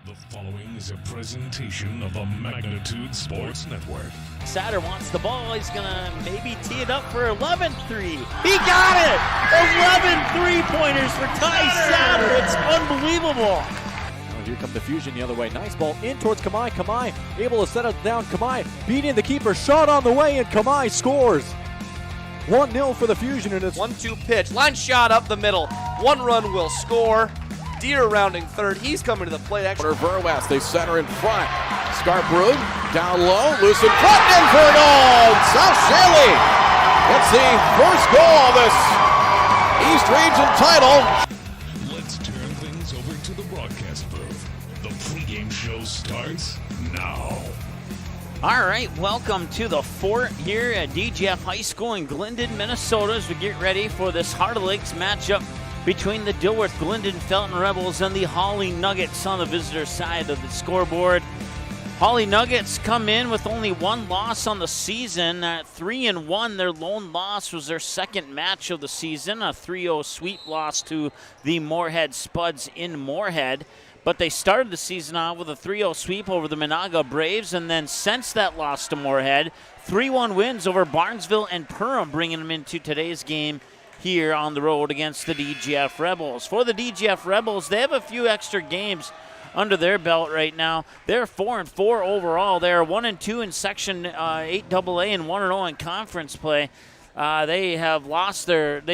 The following is a presentation of the Magnitude Sports Network. Satter wants the ball. He's going to maybe tee it up for 11-3. He got it! 11 three-pointers for Ty Satter. It's unbelievable. Oh, here come the Fusion the other way. Nice ball in towards Kamai. Kamai able to set it down. Kamai beating the keeper. Shot on the way, and Kamai scores. 1-0 for the Fusion. And it's 1-2 pitch. Line shot up the middle. One run will score. Deer rounding third. He's coming to the plate. Verwest, they center in front. Scarborough down low, loose in front, in for a goal. South Shaley gets the first goal of this East Region title. Let's turn things over to the broadcast booth. The pregame show starts now. All right, welcome to the fort here at DGF High School in Glyndon, Minnesota, as we get ready for this Heart of Lakes matchup between the Dilworth-Glyndon-Felton Rebels and the Hawley Nuggets on the visitor side of the scoreboard. Hawley Nuggets come in with only one loss on the season. At 3-1, their lone loss was their second match of the season, a 3-0 sweep loss to the Moorhead Spuds in Moorhead. But they started the season off with a 3-0 sweep over the Monaga Braves, and then since that loss to Moorhead, 3-1 wins over Barnesville and Perham, bringing them into today's game here on the road against the DGF Rebels. For the DGF Rebels, they have a few extra games under their belt right now. They're 4-4 overall. They're 1-2 in Section 8AA and 1-0 in conference play. They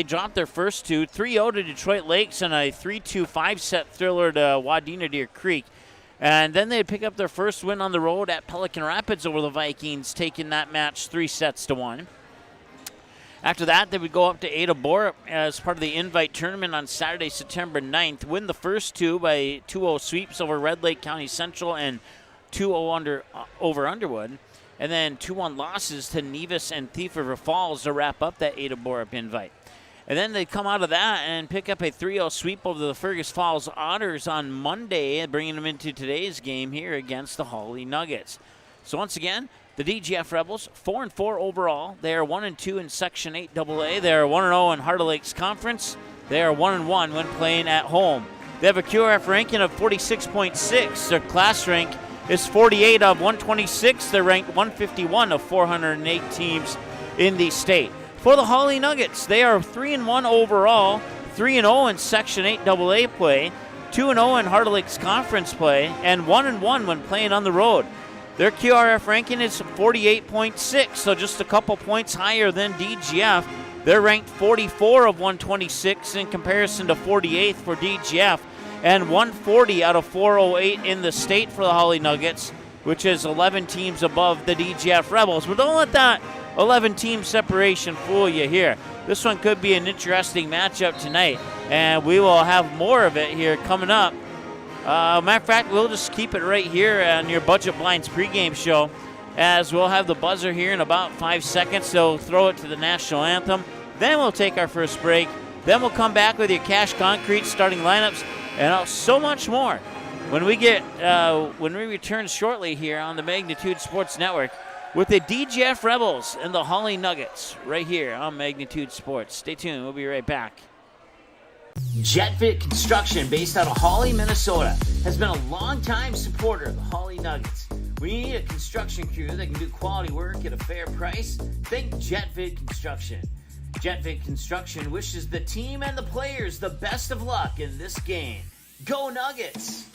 dropped their first two, 3-0 to Detroit Lakes and a 3-2 5-set thriller to Wadena Deer Creek. And then they'd pick up their first win on the road at Pelican Rapids over the Vikings, taking that match 3-1. After that, they would go up to Ada Borup as part of the Invite Tournament on Saturday, September 9th. Win the first two by 2-0 sweeps over Red Lake County Central and 2-0 over Underwood. And then 2-1 losses to Nevis and Thief River Falls to wrap up that Ada Borup Invite. And then they come out of that and pick up a 3-0 sweep over the Fergus Falls Otters on Monday, bringing them into today's game here against the Hawley Nuggets. So once again, the DGF Rebels, 4-4 overall. They are 1-2 in Section 8AA. They are 1-0 in Heart of Lakes Conference. They are 1-1 when playing at home. They have a QRF ranking of 46.6. Their class rank is 48 of 126. They're ranked 151 of 408 teams in the state. For the Hawley Nuggets, they are 3-1 overall, 3-0 in Section 8AA play, 2-0 in Heart of Lakes Conference play, and 1-1 when playing on the road. Their QRF ranking is 48.6, so just a couple points higher than DGF. They're ranked 44 of 126 in comparison to 48th for DGF, and 140 out of 408 in the state for the Hawley Nuggets, which is 11 teams above the DGF Rebels. But don't let that 11-team separation fool you here. This one could be an interesting matchup tonight, and we will have more of it here coming up. Matter of fact, we'll just keep it right here on your Budget Blinds pregame show, as we'll have the buzzer here in about 5 seconds. So throw it to the national anthem. Then we'll take our first break. Then we'll come back with your Cash Concrete starting lineups and so much more when we return shortly here on the Magnitude Sports Network with the DGF Rebels and the Hawley Nuggets right here on Magnitude Sports. Stay tuned. We'll be right back. JetFit Construction, based out of Hawley, Minnesota, has been a long-time supporter of the Hawley Nuggets. When you need a construction crew that can do quality work at a fair price, think JetFit Construction. JetFit Construction wishes the team and the players the best of luck in this game. Go Nuggets!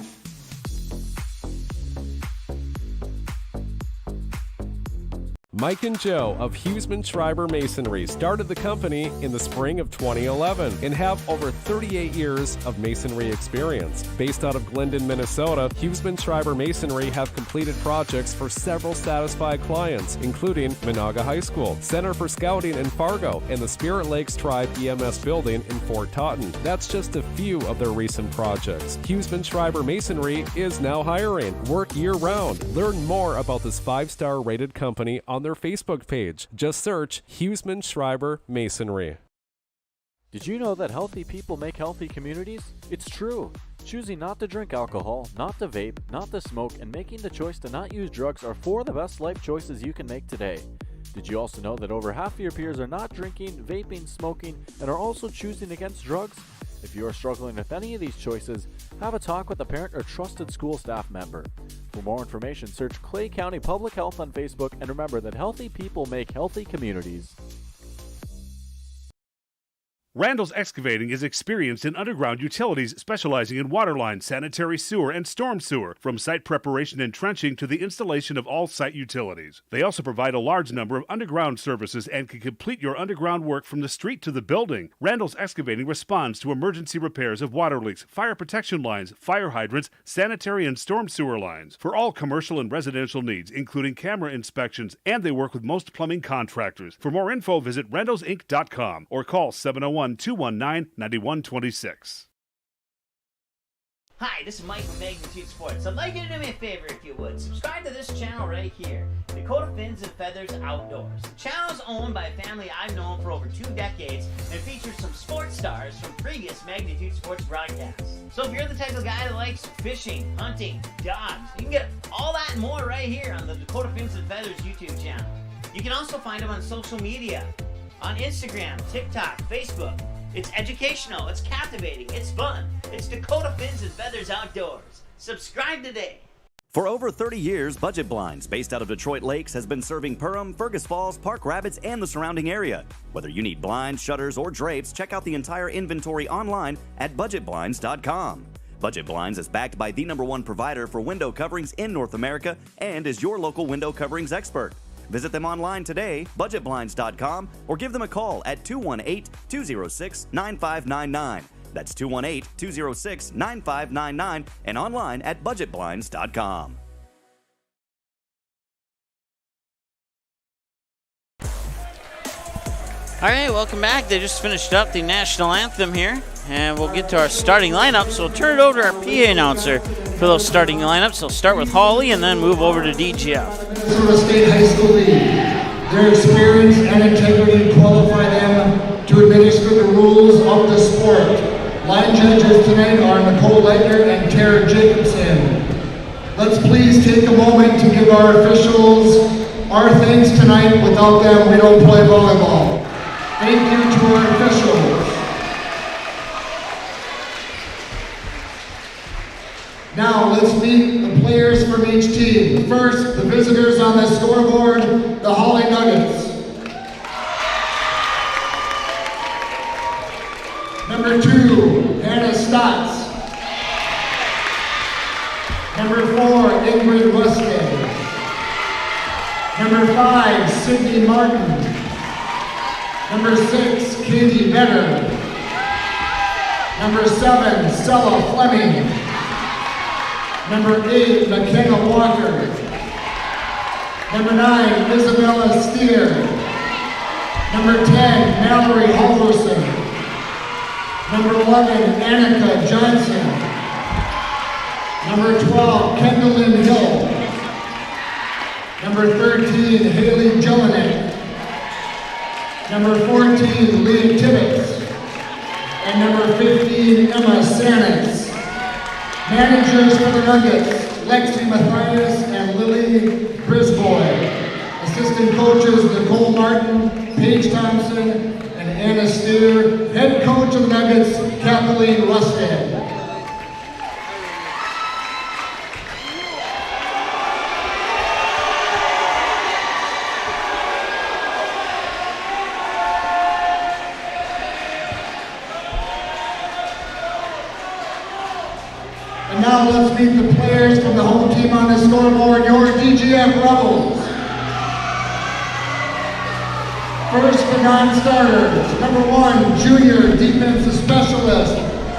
Mike and Joe of Huseman Schreiber Masonry started the company in the spring of 2011 and have over 38 years of masonry experience. Based out of Glyndon, Minnesota, Huseman Schreiber Masonry have completed projects for several satisfied clients, including Monaga High School, Center for Scouting in Fargo, and the Spirit Lakes Tribe EMS building in Fort Totten. That's just a few of their recent projects. Huseman Schreiber Masonry is now hiring. Work year-round. Learn more about this 5-star rated company on their Facebook page. Just search Huseman Schreiber Masonry. Did you know that healthy people make healthy communities? It's true. Choosing not to drink alcohol, not to vape, not to smoke, and making the choice to not use drugs are 4 of the best life choices you can make today. Did you also know that over half of your peers are not drinking, vaping, smoking, and are also choosing against drugs? If you are struggling with any of these choices, have a talk with a parent or trusted school staff member. For more information, search Clay County Public Health on Facebook, and remember that healthy people make healthy communities. Randall's Excavating is experienced in underground utilities, specializing in water lines, sanitary sewer, and storm sewer, from site preparation and trenching to the installation of all site utilities. They also provide a large number of underground services and can complete your underground work from the street to the building. Randall's Excavating responds to emergency repairs of water leaks, fire protection lines, fire hydrants, sanitary and storm sewer lines, for all commercial and residential needs, including camera inspections, and they work with most plumbing contractors. For more info, visit randallsinc.com or call 701-219-9126. Hi, this is Mike from Magnitude Sports. I'd like you to do me a favor if you would. Subscribe to this channel right here, Dakota Fins and Feathers Outdoors. The channel is owned by a family I've known for over 2 decades and features some sports stars from previous Magnitude Sports broadcasts. So if you're the type of guy that likes fishing, hunting, dogs, you can get all that and more right here on the Dakota Fins and Feathers YouTube channel. You can also find them on social media, on Instagram, TikTok, Facebook. It's educational, it's captivating, it's fun. It's Dakota Fins and Feathers Outdoors. Subscribe today. For over 30 years, Budget Blinds, based out of Detroit Lakes, has been serving Perham, Fergus Falls, Park Rapids, and the surrounding area. Whether you need blinds, shutters, or drapes, check out the entire inventory online at budgetblinds.com. Budget Blinds is backed by the #1 provider for window coverings in North America and is your local window coverings expert. Visit them online today, budgetblinds.com, or give them a call at 218-206-9599. That's 218-206-9599 and online at budgetblinds.com. All right, welcome back. They just finished up the national anthem here, and we'll get to our starting lineup. So we'll turn it over to our PA announcer for those starting lineups. They'll start with Hawley and then move over to DGF. Minnesota State High School League. Their experience and integrity qualify them to administer the rules of the sport. Line judges tonight are Nicole Leitner and Tara Jacobson. Let's please take a moment to give our officials our thanks tonight. Without them, we don't play volleyball. Thank you to our officials. Now let's meet the players from each team. First, the visitors on the scoreboard, the Hawley Nuggets. Number 2, Hannah Stotts. Number 4, Ingrid Rusted. Number 5, Sydney Martin. Number 6, Katie Vetter. Number 7, Stella Fleming. Number 8, McKenna Walker. Number 9, Isabella Steer. Number 10, Mallory Halverson. Number 11, Annika Johnson. Number 12, Kendallyn Hill. Number 13, Haley Jelinek. Number 14, Leah Tibbetts. And number 15, Emma Sanitz. Managers for the Nuggets, Lexi Mathias and Lily Brisboy. Assistant coaches, Nicole Martin, Paige Thompson, and Anna Steer. Head coach of the Nuggets, Kathleen Rusted. And now let's meet the players from the home team on the scoreboard, your DGF Rebels. First, the non-starters. Number 1, junior defensive specialist,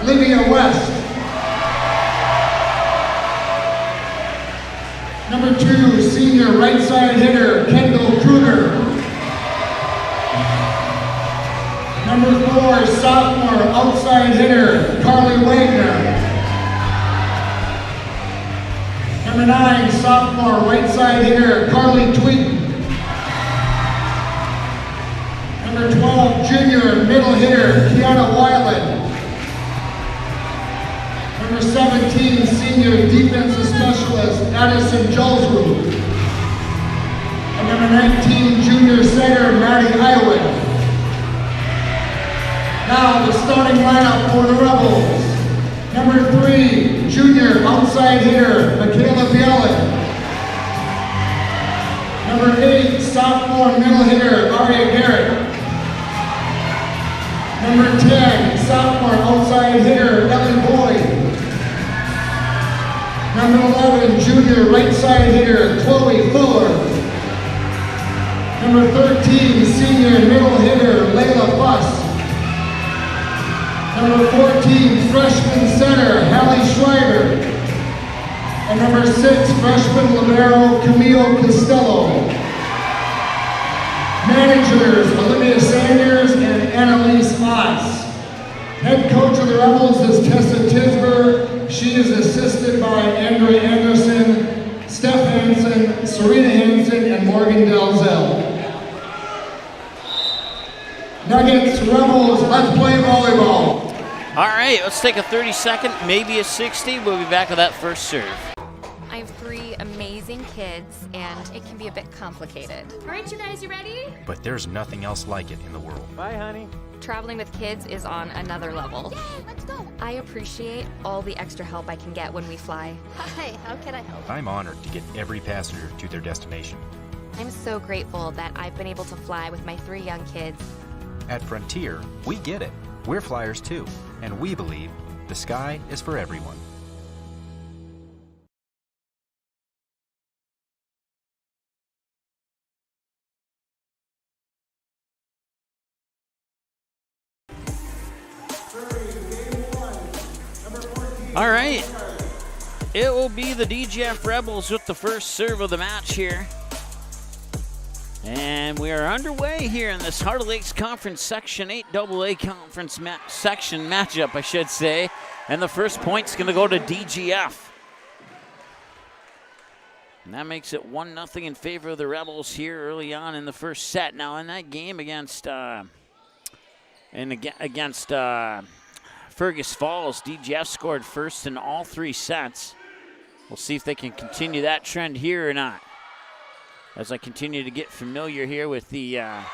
Livia West. Number 2, senior right side hitter, Kendall Kruger. Number 4, sophomore outside hitter, Carly Wagner. Number 9, sophomore right side hitter, Carly Tweeten. Number 12, junior middle hitter, Kiana Weiland. Number 17, senior defensive specialist, Addison Jolsrud. And number 19, junior center, Maddie Iowin. Now the starting lineup for the Rebels. Number 3, junior outside hitter, Michaela Bielan. Number 8, sophomore middle hitter, Aria Garrett. Number 10, sophomore outside hitter, Ellie Boyd. Number 11, junior right side hitter, Chloe Fuller. Number 13, senior middle hitter, Layla Fuss. Number 14, freshman center, Hallie Schreiber. And number 6, freshman libero, Camille Costello. Managers, Olivia Sanders and Annalise Moss. Head coach of the Rebels is Tessa Tisber. She is assisted by Andrea Anderson, Steph Hansen, Serena Hansen, and Morgan Dalzell. Nuggets, Rebels, let's play volleyball. All right, let's take a 30-second, maybe a 60. We'll be back with that first serve. I have 3 amazing kids, and it can be a bit complicated. All right, you guys, you ready? But there's nothing else like it in the world. Bye, honey. Traveling with kids is on another level. Yay, let's go. I appreciate all the extra help I can get when we fly. Hi, how can I help? I'm honored to get every passenger to their destination. I'm so grateful that I've been able to fly with my 3 young kids. At Frontier, we get it. We're flyers too, and we believe the sky is for everyone. All right, it will be the DGF Rebels with the first serve of the match here. And we are underway here in this Heart of Lakes Conference Section 8 AA Conference section matchup, I should say. And the first point's going to go to DGF. And that makes it 1-0 in favor of the Rebels here early on in the first set. Now in that game against Fergus Falls, DGF scored first in all 3 sets. We'll see if they can continue that trend here or not. As I continue to get familiar here with the, that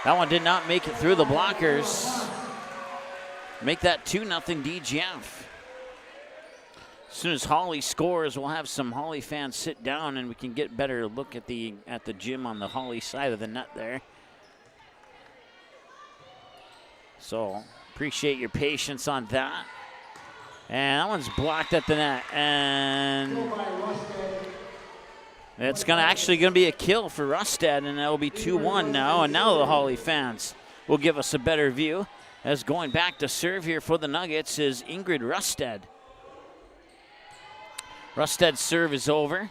one did not make it through the blockers. Make that 2-0 DGF. As soon as Hawley scores, we'll have some Hawley fans sit down and we can get a better look at the gym on the Hawley side of the net there. So appreciate your patience on that. And that one's blocked at the net. And it's actually going to be a kill for Rustad, and that'll be 2-1 now. And now the Hawley fans will give us a better view. As going back to serve here for the Nuggets is Ingrid Rustad. Rustad's serve is over.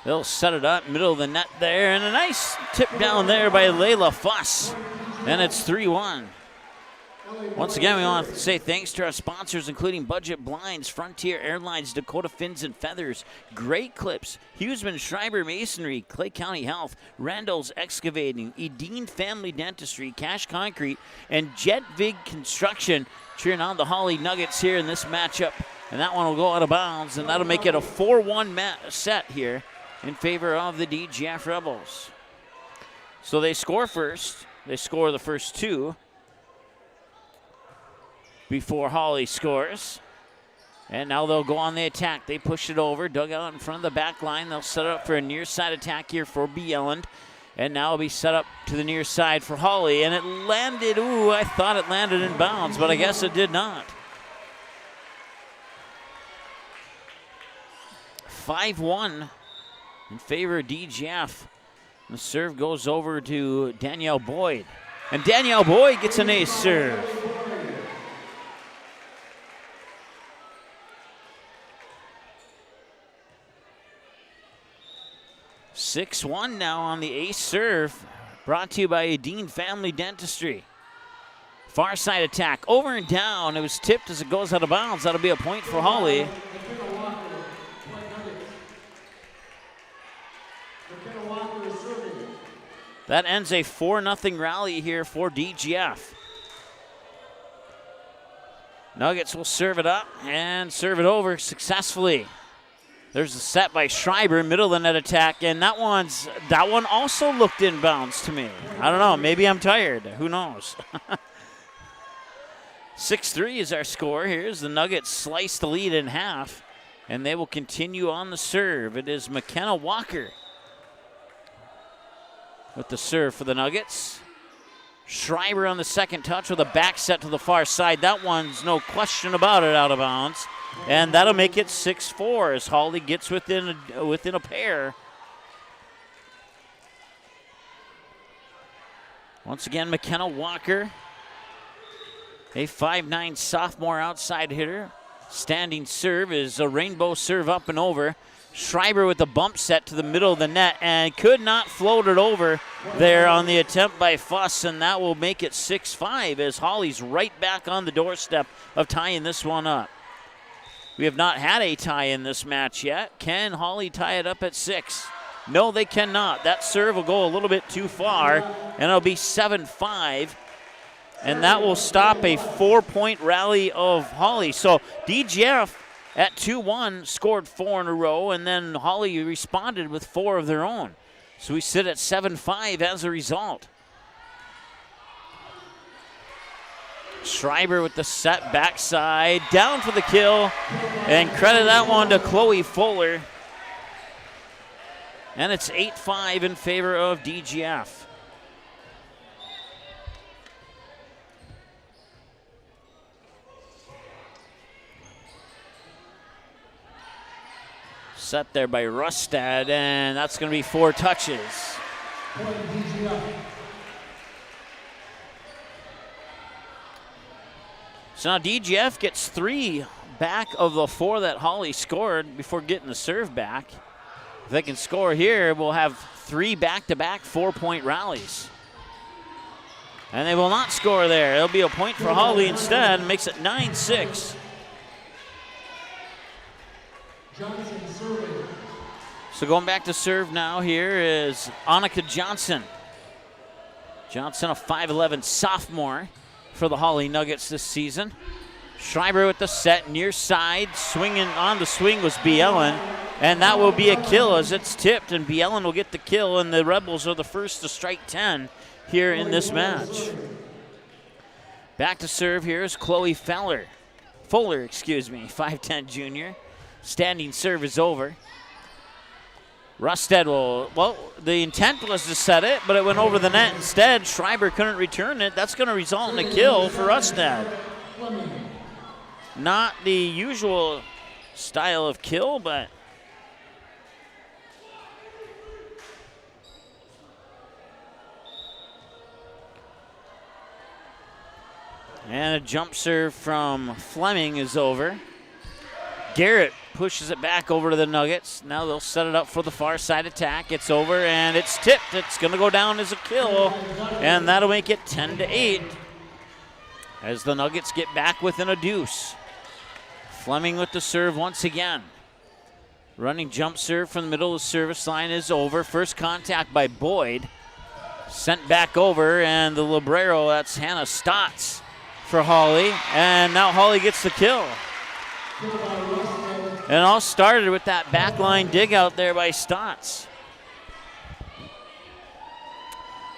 They'll set it up, middle of the net there, and a nice tip down there by Layla Fuss. And it's 3-1. Once again, we want to say thanks to our sponsors, including Budget Blinds, Frontier Airlines, Dakota Fins and Feathers, Great Clips, Huseman Schreiber Masonry, Clay County Health, Randall's Excavating, Edine Family Dentistry, Cash Concrete, and Jet Vig Construction, cheering on the Hawley Nuggets here in this matchup. And that one will go out of bounds, and that'll make it a 4-1 set here in favor of the DGF Rebels. So they score first. They score the first 2 before Hawley scores. And now they'll go on the attack. They push it over, dug out in front of the back line. They'll set it up for a near side attack here for Bieland. And now it'll be set up to the near side for Hawley. And it landed, I thought it landed in bounds, but I guess it did not. 5-1 in favor of DGF. The serve goes over to Danielle Boyd. And Danielle Boyd gets an ace serve. (6-1) now on the ace serve. Brought to you by Edine Family Dentistry. Far side attack, over and down. It was tipped as it goes out of bounds. That'll be a point for Hawley. That ends a 4-0 rally here for DGF. Nuggets will serve it up and serve it over successfully. There's a set by Schreiber, middle of the net attack, and that one also looked inbounds to me. I don't know, maybe I'm tired, who knows? 6-3 is our score. Here's the Nuggets slice the lead in half, and they will continue on the serve. It is McKenna Walker with the serve for the Nuggets. Schreiber on the second touch with a back set to the far side. That one's no question about it out of bounds. And that'll make it 6-4 as Hawley gets within a pair. Once again, McKenna Walker, a 5'9" sophomore outside hitter. Standing serve is a rainbow serve up and over. Schreiber with the bump set to the middle of the net and could not float it over there on the attempt by Fuss, and that will make it 6-5 as Hawley's right back on the doorstep of tying this one up. We have not had a tie in this match yet. Can Hawley tie it up at 6? No, they cannot. That serve will go a little bit too far, and it'll be 7-5. And that will stop a 4-point rally of Hawley. So DGF at 2-1 scored 4 in a row, and then Hawley responded with 4 of their own. So we sit at 7-5 as a result. Schreiber with the set backside, down for the kill, and credit that one to Chloe Fuller. And it's 8-5 in favor of DGF. Set there by Rustad, and that's going to be 4 touches. So now DGF gets 3 back of the 4 that Hawley scored before getting the serve back. If they can score here, we'll have 3 back-to-back 4-point rallies. And they will not score there. It'll be a point for Hawley instead, makes it 9-6. So going back to serve now here is Annika Johnson. Johnson, a 5'11" sophomore for the Hawley Nuggets this season. Schreiber with the set near side. Swinging on the swing was Bielen, and that will be a kill as it's tipped, and Bielen will get the kill, and the Rebels are the first to strike 10 here in this match. Back to serve here is Chloe Fuller, 5'10" junior. Standing serve is over. Rustad will, well, the intent was to set it, but it went over the net instead. Schreiber couldn't return it. That's going to result in a kill for Rustad. Not the usual style of kill, but and a jump serve from Fleming is over. Garrett pushes it back over to the Nuggets. Now they'll set it up for the far side attack. It's over and it's tipped. It's going to go down as a kill, and that'll make it 10-8 as the Nuggets get back within a deuce. Fleming with the serve once again. Running jump serve from the middle of the service line is over. First contact by Boyd. Sent back over, and the librero, that's Hannah Stotts for Hawley. And now Hawley gets the kill. And it all started with that backline dig out there by Stotts.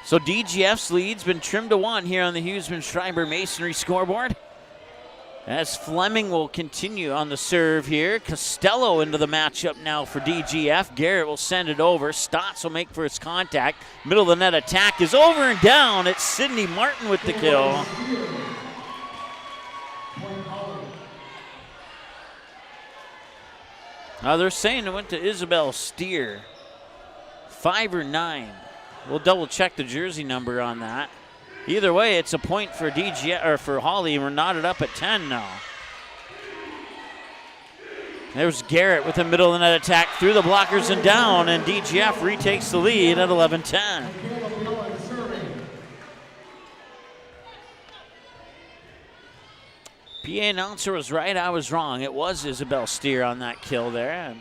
So DGF's lead's been trimmed to 1 here on the Huseman-Schreiber Masonry scoreboard. As Fleming will continue on the serve here. Costello into the matchup now for DGF. Garrett will send it over. Stotts will make first contact. Middle of the net attack is over and down. It's Sydney Martin with the kill. Now they're saying it went to Isabel Steer. 5 or 9. We'll double check the jersey number on that. Either way, it's a point for for Hawley, and we're knotted up at 10 now. There's Garrett with the middle of the net attack through the blockers and down, and DGF retakes the lead at 11-10. PA announcer was right, I was wrong. It was Isabel Steer on that kill there. I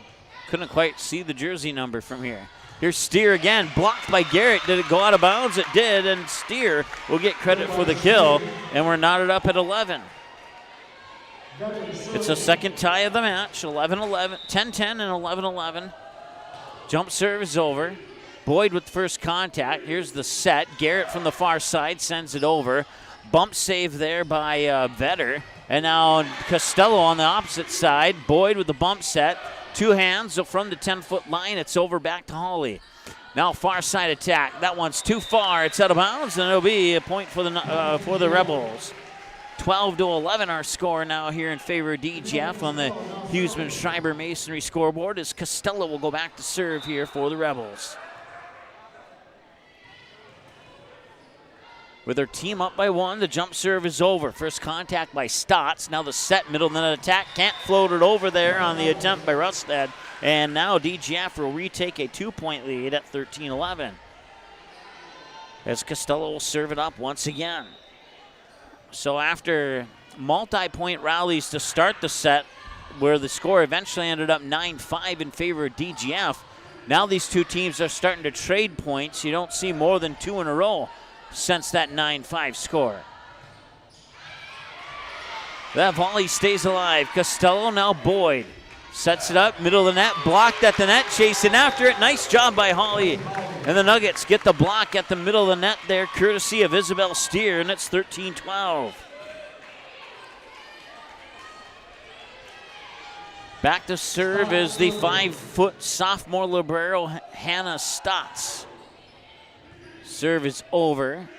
couldn't quite see the jersey number from here. Here's Steer again, blocked by Garrett. Did it go out of bounds? It did, and Steer will get credit for the kill, and we're knotted up at 11. It's a second tie of the match, 11-11, 10-10 and 11-11. Jump serve is over. Boyd with first contact. Here's the set. Garrett from the far side sends it over. Bump save there by Vetter. And now Costello on the opposite side. Boyd with the bump set. 2 hands from the 10-foot line. It's over back to Hawley. Now far side attack. That one's too far. It's out of bounds, and it'll be a point for the Rebels. 12-11 our score now here in favor of DGF on the Huseman-Schreiber Masonry scoreboard as Costello will go back to serve here for the Rebels. With their team up by 1, the jump serve is over. First contact by Stotts. Now the set middle net attack. Can't float it over there on the attempt by Rustad. And now DGF will retake a 2-point lead at 13-11. As Costello will serve it up once again. So after multi-point rallies to start the set, where the score eventually ended up 9-5 in favor of DGF, now these two teams are starting to trade points. You don't see more than 2 in a row since that 9-5 score. That volley stays alive. Costello, now Boyd. Sets it up, middle of the net, blocked at the net, chasing after it. Nice job by Hawley. And the Nuggets get the block at the middle of the net there, courtesy of Isabel Steer, and it's 13-12. Back to serve is the 5-foot sophomore libero, Hannah Stotts. Serve is over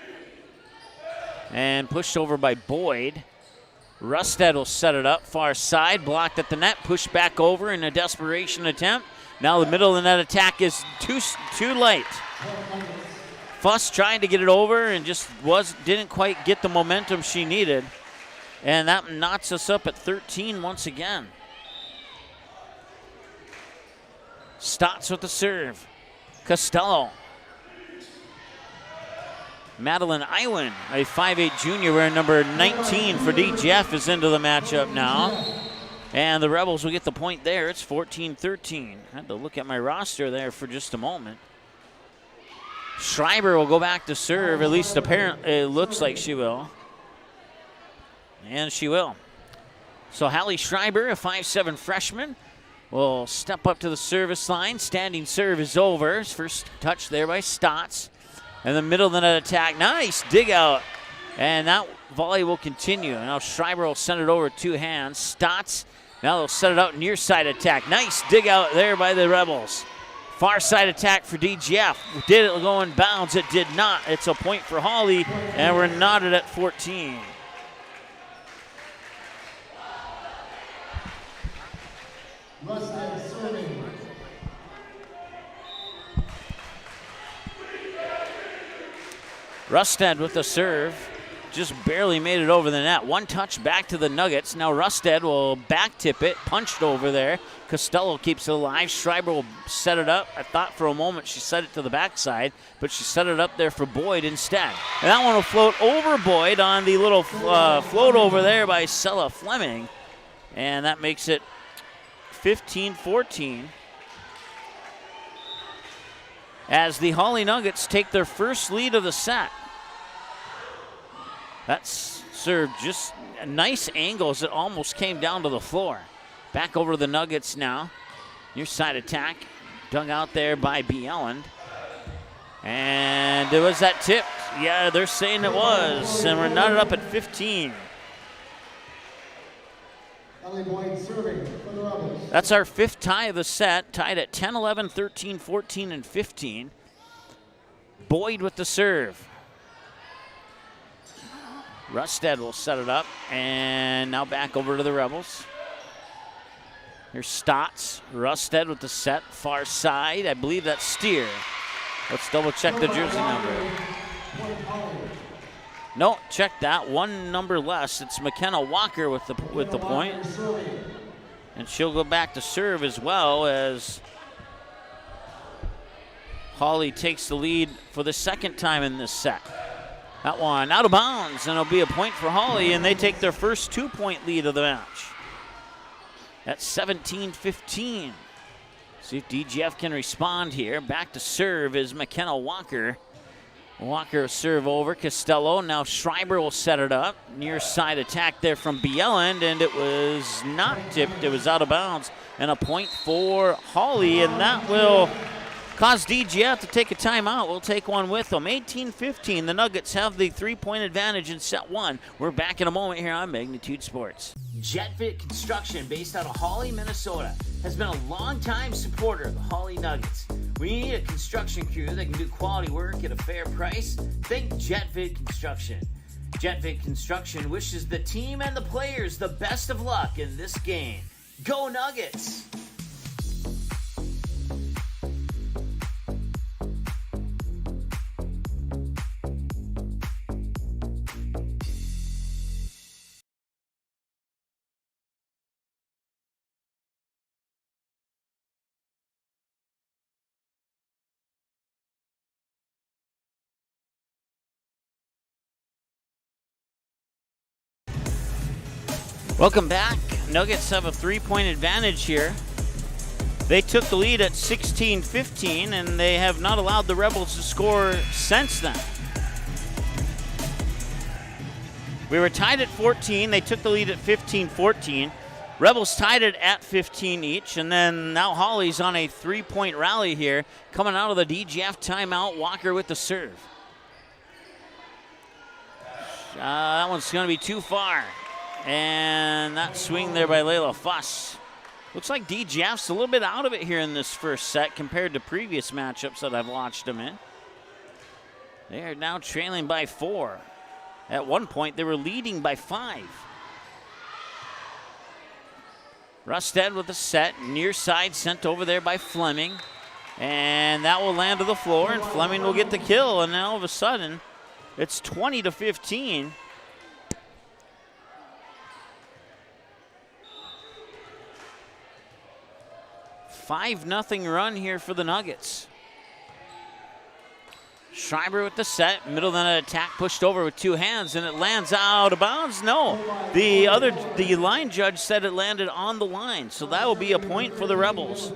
and pushed over by Boyd. Rustad will set it up, far side, blocked at the net, pushed back over in a desperation attempt. Now the middle of the net attack is too late. Fuss trying to get it over and just didn't quite get the momentum she needed. And that knots us up at 13 once again. Stotts with the serve. Costello. Madeline Iwan, a 5'8 junior wearing number 19 for DGF, is into the matchup now. And the Rebels will get the point there. It's 14-13. I had to look at my roster there for just a moment. Schreiber will go back to serve. At least apparently it looks like she will. And she will. So Hallie Schreiber, a 5'7 freshman, will step up to the service line. Standing serve is over. First touch there by Stotts. And the middle of the net attack, nice dig out. And that volley will continue. Now Schreiber will send it over 2 hands. Stotts, now they'll set it out near side attack. Nice dig out there by the Rebels. Far side attack for DGF. Did it go in bounds? It did not. It's a point for Hawley, and we're knotted at 14. Rustad serving. Rustad with the serve. Just barely made it over the net. 1 touch back to the Nuggets. Now Rustad will back tip it. Punched over there. Costello keeps it alive. Schreiber will set it up. I thought for a moment she set it to the backside, but she set it up there for Boyd instead. And that one will float over Boyd on the little float over there by Sella Fleming. And that makes it 15-14. As the Hawley Nuggets take their first lead of the set. That's served just nice angles. It almost came down to the floor. Back over to the Nuggets now. Near side attack. Dug out there by Bieland. And it was that tip. Yeah, they're saying it was. And we're knotted up at 15. Ellie Boyd serving for the Rebels. That's our 5th tie of the set. Tied at 10, 11, 13, 14, and 15. Boyd with the serve. Rustad will set it up, and now back over to the Rebels. Here's Stotts. Rustad with the set, far side. I believe that's Steer. Let's double check the jersey number. No, check that. 1 number less. It's McKenna Walker with the point. And she'll go back to serve as well as Hawley takes the lead for the 2nd time in this set. That one out of bounds, and it'll be a point for Hawley, and they take their first 2-point lead of the match. That's 17-15. See if DGF can respond here. Back to serve is McKenna Walker. Walker serve over Costello. Now Schreiber will set it up. Near side attack there from Bieland, and it was not tipped. It was out of bounds. And a point for Hawley, and that will caused DGF to take a timeout. We'll take one with them. 18-15, the Nuggets have the 3-point advantage in set one. We're back in a moment here on Magnitude Sports. JetFit Construction, based out of Hawley, Minnesota, has been a long-time supporter of the Hawley Nuggets. When you need a construction crew that can do quality work at a fair price, think JetFit Construction. JetFit Construction wishes the team and the players the best of luck in this game. Go Nuggets! Welcome back. Nuggets have a 3-point advantage here. They took the lead at 16-15, and they have not allowed the Rebels to score since then. We were tied at 14. They took the lead at 15-14. Rebels tied it at 15 each, and then now Hawley's on a 3-point rally here. Coming out of the DGF timeout, Walker with the serve. That one's going to be too far. And that swing there by Layla Fuss. Looks like DGF's a little bit out of it here in this first set compared to previous matchups that I've watched them in. They are now trailing by 4. At one point, they were leading by 5. Rusted with the set, near side sent over there by Fleming. And that will land to the floor, and Fleming will get the kill. And now all of a sudden, it's 20-15. 5-0 run here for the Nuggets. Schreiber with the set, middle of the attack, pushed over with 2 hands, and it lands out of bounds. No, the line judge said it landed on the line, so that will be a point for the Rebels.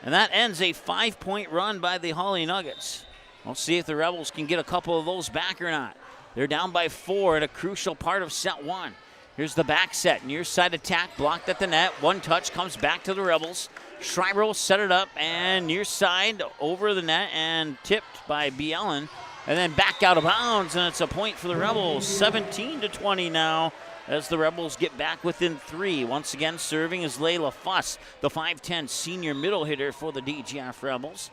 And that ends a 5-point run by the Hawley Nuggets. We'll see if the Rebels can get a couple of those back or not. They're down by 4 at a crucial part of set 1. Here's the back set, near side attack, blocked at the net. 1 touch comes back to the Rebels. Schreiber will set it up and near side over the net and tipped by Bielen. And then back out of bounds, and it's a point for the Rebels. 17-20 now as the Rebels get back within 3. Once again, serving is Layla Fuss, the 5'10 senior middle hitter for the DGF Rebels.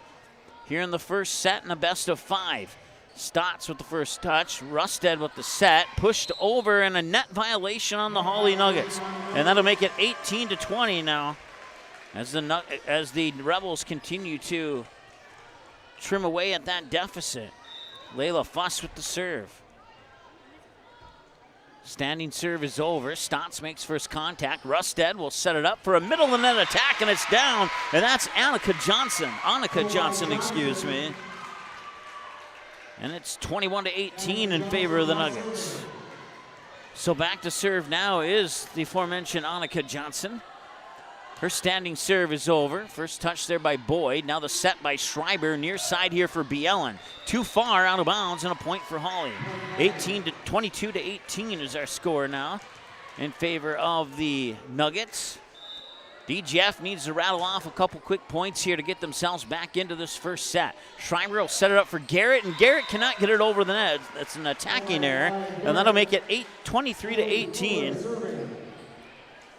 Here in the first set in a best of 5. Stotts with the first touch, Rusted with the set, pushed over, and a net violation on the Hawley Nuggets. And that'll make it 18-20 now as the Rebels continue to trim away at that deficit. Layla Fuss with the serve. Standing serve is over. Stotts makes first contact. Rusted will set it up for a middle of the net attack, and it's down. And that's Annika Johnson, excuse me. And it's 21-18 in favor of the Nuggets. So back to serve now is the aforementioned Annika Johnson. Her standing serve is over. First touch there by Boyd. Now the set by Schreiber. Near side here for Bielen. Too far out of bounds and a point for Hawley. 22-18 is our score now in favor of the Nuggets. DGF needs to rattle off a couple quick points here to get themselves back into this first set. Schreiber will set it up for Garrett, and Garrett cannot get it over the net. That's an attacking error, and that'll make it 23-18.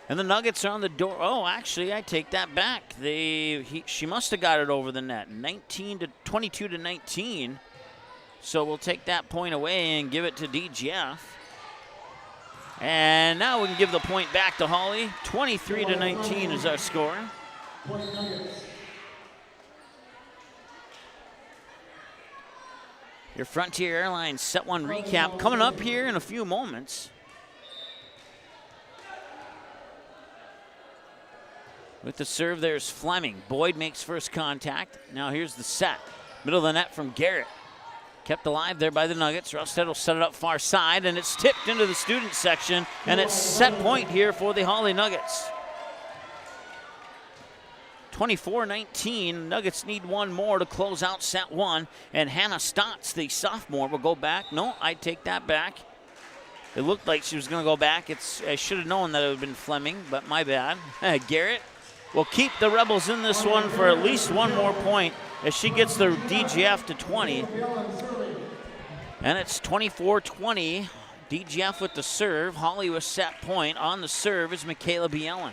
And the Nuggets are on the door. Oh, actually, I take that back. She must have got it over the net. 22-19. So we'll take that point away and give it to DGF. And now we can give the point back to Hawley. 23-19 is our score. Your Frontier Airlines Set 1 recap coming up here in a few moments. With the serve, there's Fleming. Boyd makes first contact. Now here's the set. Middle of the net from Garrett. Kept alive there by the Nuggets. Rusted will set it up far side, and it's tipped into the student section, and it's set point here for the Hawley Nuggets. 24-19. Nuggets need one more to close out set 1, and Hannah Stotts, the sophomore, will go back. No, I take that back. It looked like she was going to go back. I should have known that it would have been Fleming, but my bad. Garrett will keep the Rebels in this one for at least one more point as she gets the DGF to 20. And it's 24-20. DGF with the serve. Hawley with set point. On the serve is Michaela Bielen.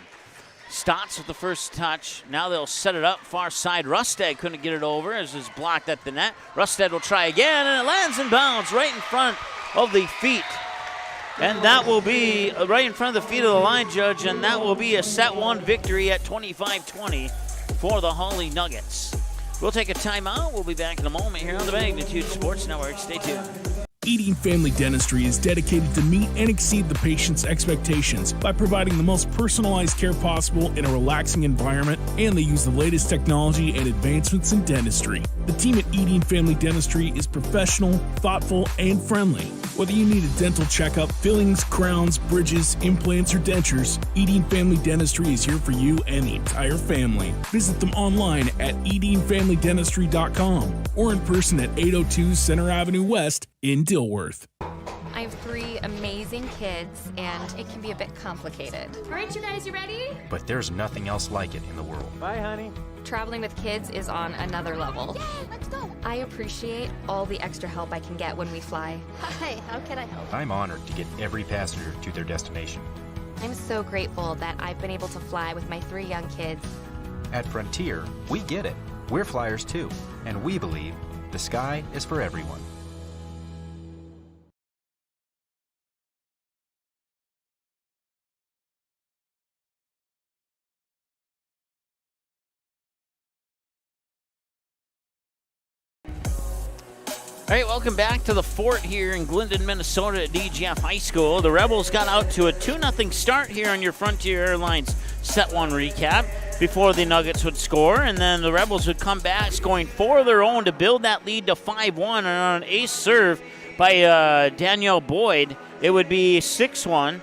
Stotts with the first touch. Now they'll set it up far side. Rustad couldn't get it over as it's blocked at the net. Rustad will try again, and it lands in bounds right in front of the feet. And that will be right in front of the feet of the line judge, and that will be a set one victory at 25-20 for the Hawley Nuggets. We'll take a timeout. We'll be back in a moment here on the Magnitude Sports Network. Stay tuned. Eating Family Dentistry is dedicated to meet and exceed the patient's expectations by providing the most personalized care possible in a relaxing environment, and they use the latest technology and advancements in dentistry. The team at Eating Family Dentistry is professional, thoughtful, and friendly. Whether you need a dental checkup, fillings, crowns, bridges, implants, or dentures, Eating Family Dentistry is here for you and the entire family. Visit them online at eatingfamilydentistry.com or in person at 802 Center Avenue West in Dilworth. I have 3 amazing kids, and it can be a bit complicated. All right, you guys, you ready? But there's nothing else like it in the world. Bye, honey. Traveling with kids is on another level. Yay, let's go. I appreciate all the extra help I can get when we fly. Hi, how can I help? I'm honored to get every passenger to their destination. I'm so grateful that I've been able to fly with my 3 young kids. At Frontier, we get it. We're flyers too, and we believe the sky is for everyone. All right, welcome back to the Fort here in Glyndon, Minnesota at DGF High School. The Rebels got out to a 2-0 start here on your Frontier Airlines Set 1 recap before the Nuggets would score, and then the Rebels would come back scoring 4 of their own to build that lead to 5-1, and on an ace serve by Danielle Boyd, it would be 6-1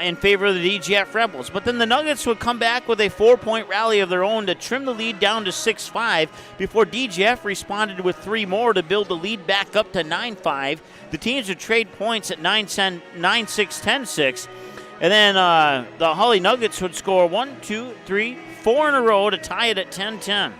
in favor of the DGF Rebels. But then the Nuggets would come back with a 4-point rally of their own to trim the lead down to 6-5 before DGF responded with 3 more to build the lead back up to 9-5. The teams would trade points at 9-6, 10-6. And then the Hawley Nuggets would score 1, 2, 3, 4 in a row to tie it at 10-10.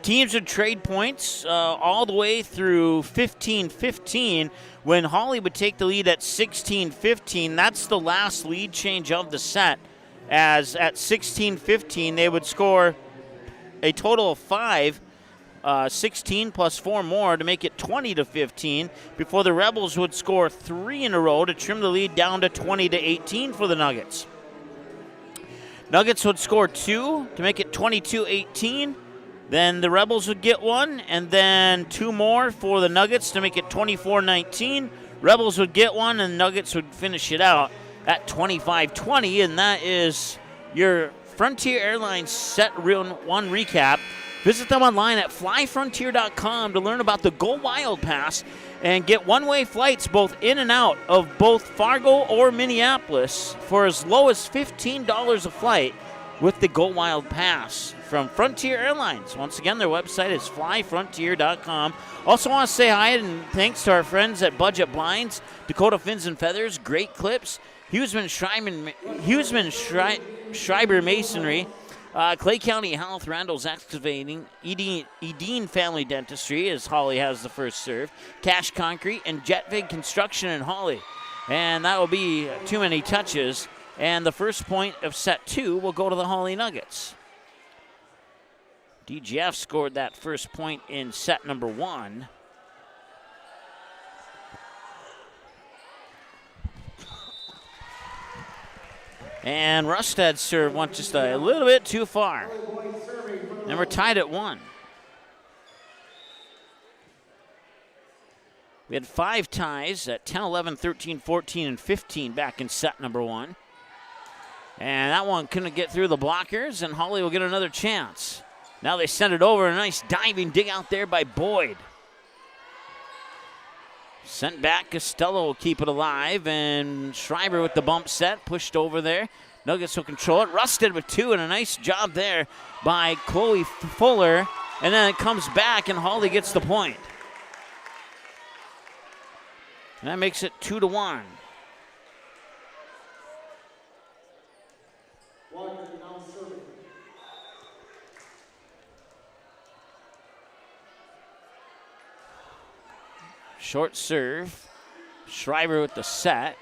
Teams would trade points all the way through 15-15 when Hawley would take the lead at 16-15. That's the last lead change of the set, as at 16-15 they would score a total of 5, 16 plus 4 more to make it 20-15 before the Rebels would score 3 in a row to trim the lead down to 20-18 for the Nuggets. Nuggets would score 2 to make it 22-18. Then the Rebels would get 1, and then 2 more for the Nuggets to make it 24-19. Rebels would get 1, and Nuggets would finish it out at 25-20, and that is your Frontier Airlines Set 1 recap. Visit them online at flyfrontier.com to learn about the Go Wild Pass and get one-way flights both in and out of both Fargo or Minneapolis for as low as $15 a flight with the Go Wild Pass from Frontier Airlines. Once again, their website is flyfrontier.com. Also want to say hi and thanks to our friends at Budget Blinds, Dakota Fins and Feathers, Great Clips, Huseman Schreiber Masonry, Clay County Health, Randall's Excavating, Edine Family Dentistry, as Hawley has the first serve, Cash Concrete, and Jetvig Construction in Hawley. And that will be too many touches. And the first point of set 2 will go to the Hawley Nuggets. DGF scored that first point in set number 1. And Rustad's serve went just a little bit too far. And we're tied at 1. We had 5 ties at 10, 11, 13, 14, and 15 back in set number 1. And that one couldn't get through the blockers, and Hawley will get another chance. Now they send it over, a nice diving dig out there by Boyd. Sent back, Costello will keep it alive, and Schreiber with the bump set, pushed over there. Nuggets will control it. Rustad with 2, and a nice job there by Chloe Fuller. And then it comes back, and Hawley gets the point. And that makes it 2-1. Short serve. Schreiber with the set.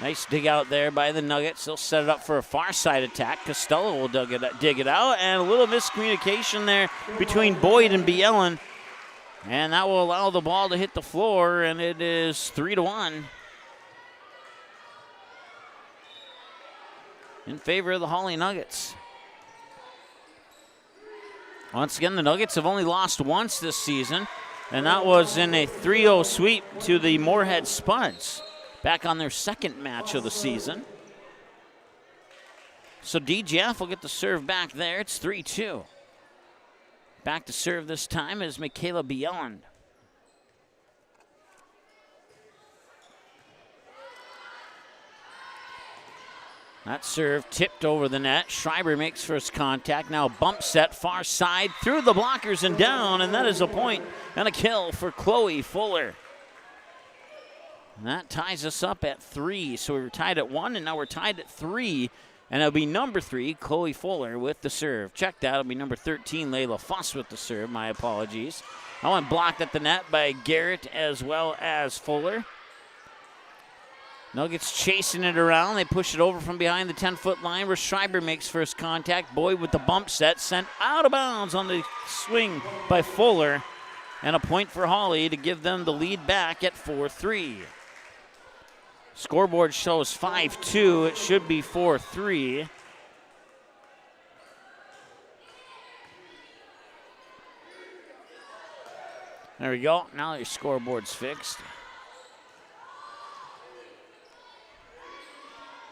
Nice dig out there by the Nuggets. They'll set it up for a far side attack. Costello will dig it out, and a little miscommunication there between Boyd and Bielen. And that will allow the ball to hit the floor, and it is 3-1 in favor of the Hawley Nuggets. Once again, the Nuggets have only lost once this season, and that was in a 3-0 sweep to the Moorhead Spuds, back on their second match of the season. So DGF will get the serve back there. It's 3-2. Back to serve this time is Michaela Bielen. That serve tipped over the net. Schreiber makes first contact. Now bump set far side through the blockers and down, and that is a point and a kill for Chloe Fuller. And that ties us up at 3. So we were tied at 1, and now we're tied at 3. And it'll be number 3, Chloe Fuller with the serve. Check that. It'll be number 13, Layla Fuss with the serve. My apologies. That one blocked at the net by Garrett as well as Fuller. Nuggets chasing it around. They push it over from behind the 10-foot line where Schreiber makes first contact. Boyd with the bump set, sent out of bounds on the swing by Fuller. And a point for Hawley to give them the lead back at 4-3. Scoreboard shows 5-2. It should be 4-3. There we go. Now your scoreboard's fixed.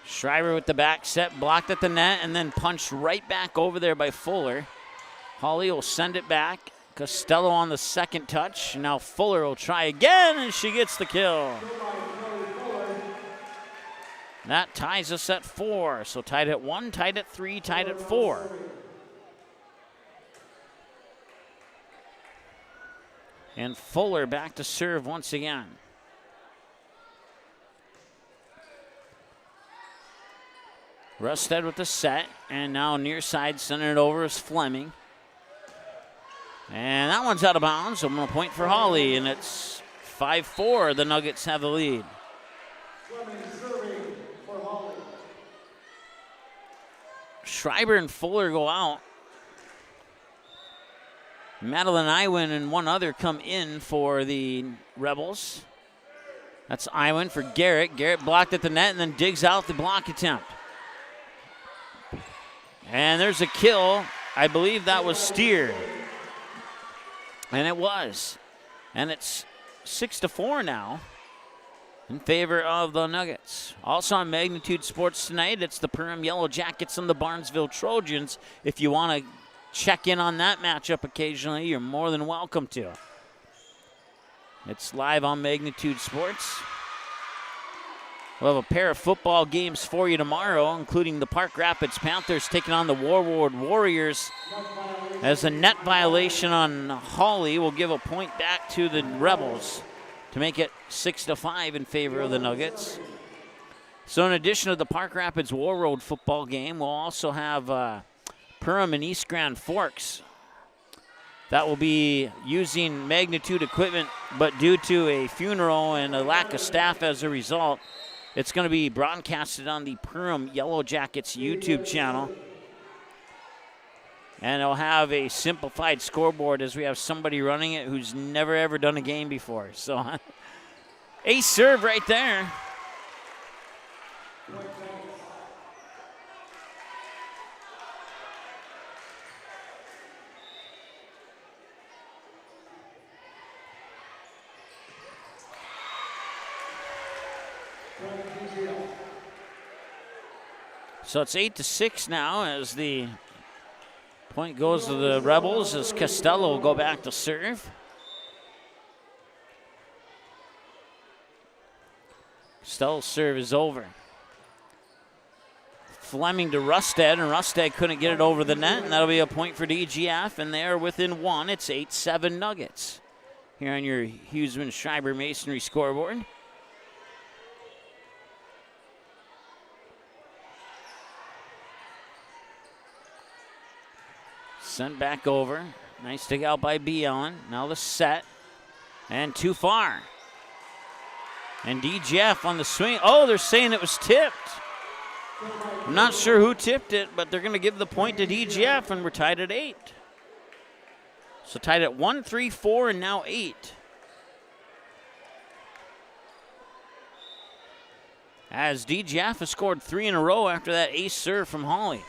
Schreiber with the back set, blocked at the net, and then punched right back over there by Fuller. Hawley will send it back. Costello on the second touch. Now Fuller will try again, and she gets the kill. That ties us at 4. So tied at 1, tied at 3, tied at 4. And Fuller back to serve once again. Rusted with the set, and now near side sending it over is Fleming. And that one's out of bounds, so I'm going to point for Hawley, and it's 5-4. The Nuggets have the lead. Schreiber and Fuller go out. Madeline Iwin and one other come in for the Rebels. That's Iwin for Garrett. Garrett blocked at the net and then digs out the block attempt. And there's a kill. I believe that was Steer. And it was. And it's 6-4 now in favor of the Nuggets. Also on Magnitude Sports tonight, it's the Perham Yellow Jackets and the Barnesville Trojans. If you want to check in on that matchup occasionally, you're more than welcome to. It's live on Magnitude Sports. We'll have a pair of football games for you tomorrow, including the Park Rapids Panthers taking on the Warward Warriors. As a net violation on Hawley will give a point back to the Rebels to make it 6-5 in favor of the Nuggets. So in addition to the Park Rapids Warroad football game, we'll also have Perham and East Grand Forks. That will be using Magnitude equipment, but due to a funeral and a lack of staff as a result, it's going to be broadcasted on the Perham Yellow Jackets YouTube channel. And it'll have a simplified scoreboard as we have somebody running it who's never ever done a game before. So, ace serve right there. So it's 8-6 now as the point goes to the Rebels as Costello will go back to serve. Costello's serve is over. Fleming to Rusted, and Rusted couldn't get it over the net, and that'll be a point for DGF, and they are within 1. It's 8-7 Nuggets here on your Huseman Schreiber Masonry scoreboard. Sent back over. Nice dig out by Bielen. Now the set. And too far. And DGF on the swing. Oh, they're saying it was tipped. I'm not sure who tipped it, but they're going to give the point to DGF, and we're tied at 8. So tied at 1, 3, 4, and now 8. As DGF has scored 3 in a row after that ace serve from Hawley.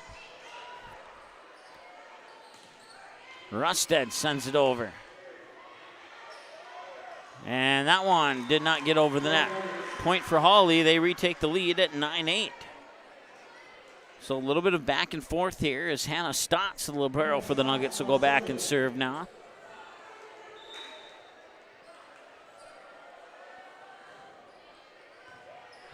Rusted sends it over. And that one did not get over the net. Point for Hawley. They retake the lead at 9-8. So a little bit of back and forth here as Hannah Stotts, the libero for the Nuggets, will go back and serve now.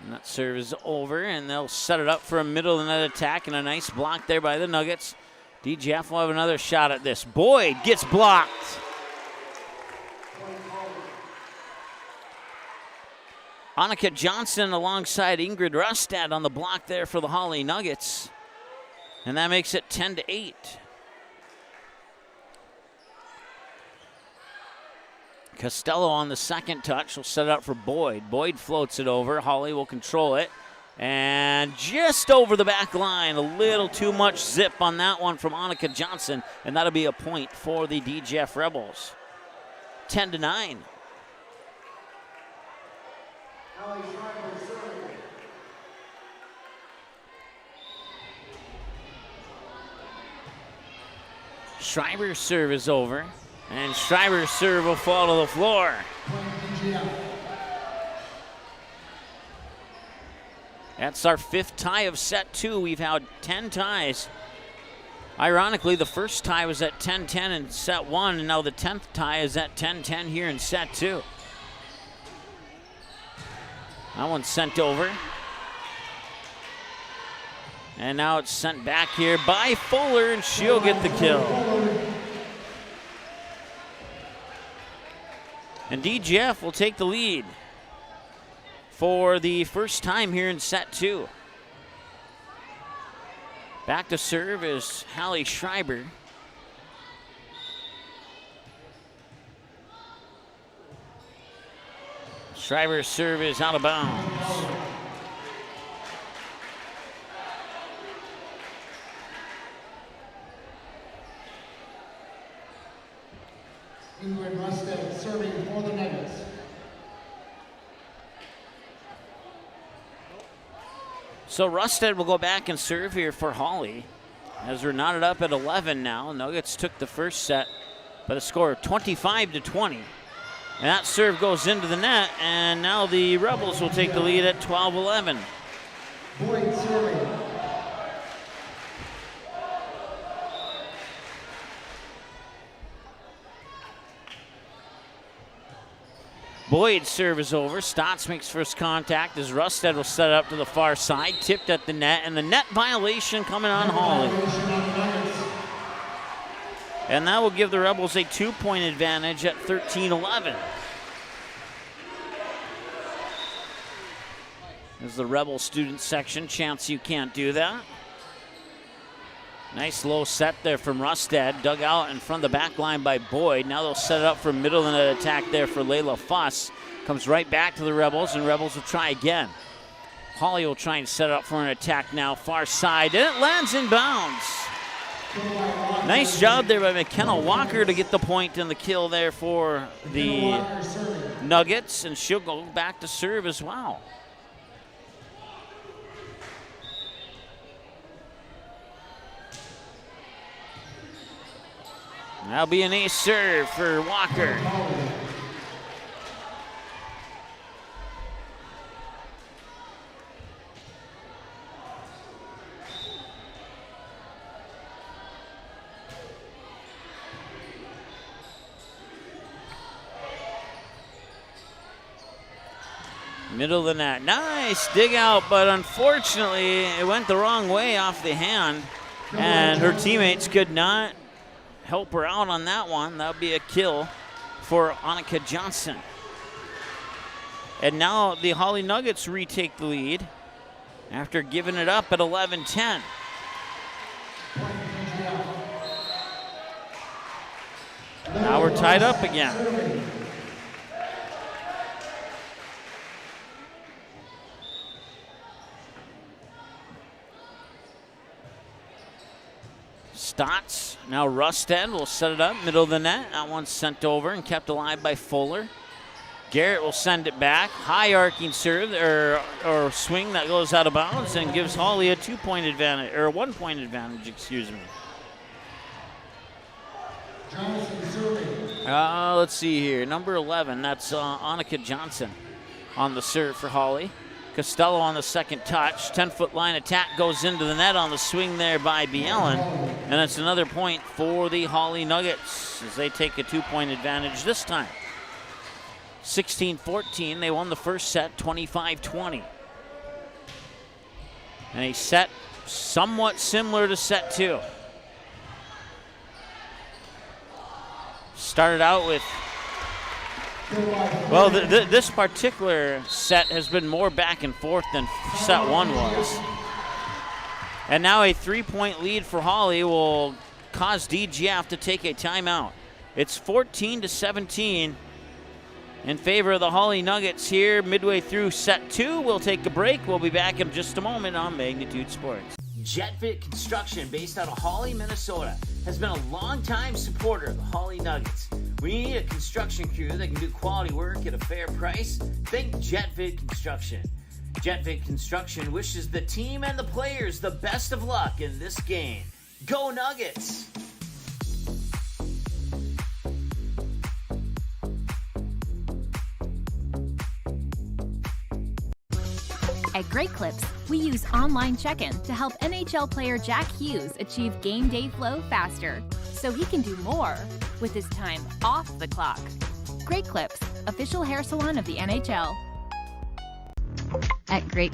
And that serve is over, and they'll set it up for a middle of the net attack, and a nice block there by the Nuggets. DGF will have another shot at this. Boyd gets blocked. Annika Johnson alongside Ingrid Rustad on the block there for the Hawley Nuggets. And that makes it 10-8. Costello on the second touch will set it up for Boyd. Boyd floats it over. Hawley will control it. And just over the back line, a little too much zip on that one from Annika Johnson. And that'll be a point for the DGF Rebels. 10-9. Schreiber's serve is over, and Schreiber's serve will fall to the floor. That's our 5th tie of set 2. We've had 10 ties. Ironically, the first tie was at 10-10 in set 1, and now the 10th tie is at 10-10 here in set 2. That one's sent over. And now it's sent back here by Fuller, and she'll get the kill. And DGF will take the lead for the first time here in set 2. Back to serve is Hallie Schreiber. Schreiber's serve is out of bounds. Ingrid Rusted serving for the Nuggets. So Rusted will go back and serve here for Hawley as we're knotted up at 11 now. Nuggets took the first set by the score of 25-20. And that serve goes into the net, and now the Rebels will take the lead at 12-11. Boyd serving. Boyd's serve is over. Stotts makes first contact as Rusted will set it up to the far side. Tipped at the net, and the net violation coming on Hawley. And that will give the Rebels a 2-point advantage at 13-11. As the Rebel student section chants you can't do that. Nice low set there from Rustad, dug out in front of the back line by Boyd. Now they'll set it up for middle of the attack there for Layla Fuss. Comes right back to the Rebels, and Rebels will try again. Hawley will try and set it up for an attack now, far side, and it lands in bounds. Nice job there by McKenna Walker to get the point and the kill there for the Nuggets, and she'll go back to serve as well. That'll be an ace serve for Walker. Middle of the net. Nice dig out, but unfortunately it went the wrong way off the hand, and her teammates could not help her out on that one. That would be a kill for Annika Johnson. And now the Hawley Nuggets retake the lead after giving it up at 11-10. Now we're tied up again. Stotts, now Rusted will set it up, middle of the net. That one's sent over and kept alive by Fuller. Garrett will send it back. High arcing serve or swing that goes out of bounds and gives Hawley a 2-point advantage, or a 1-point advantage, excuse me. Let's see here. Number 11, that's Annika Johnson on the serve for Hawley. Costello on the second touch. 10-foot line attack goes into the net on the swing there by Bielan. And it's another point for the Hawley Nuggets as they take a 2-point advantage this time. 16-14, they won the first set 25-20. And a set somewhat similar to set 2. Started out with, well, this particular set has been more back and forth than set 1 was. And now a 3-point lead for Hawley will cause DGF to take a timeout. It's 14-17 in favor of the Hawley Nuggets here midway through set 2. We'll take a break. We'll be back in just a moment on Magnitude Sports. JetFit Construction, based out of Hawley, Minnesota, has been a longtime supporter of the Hawley Nuggets. When you need a construction crew that can do quality work at a fair price, think JetFit Construction. JetFit Construction wishes the team and the players the best of luck in this game. Go Nuggets! At Great Clips, we use online check-in to help NHL player Jack Hughes achieve game day flow faster, so he can do more with his time off the clock. Great Clips, official hair salon of the NHL. At Great.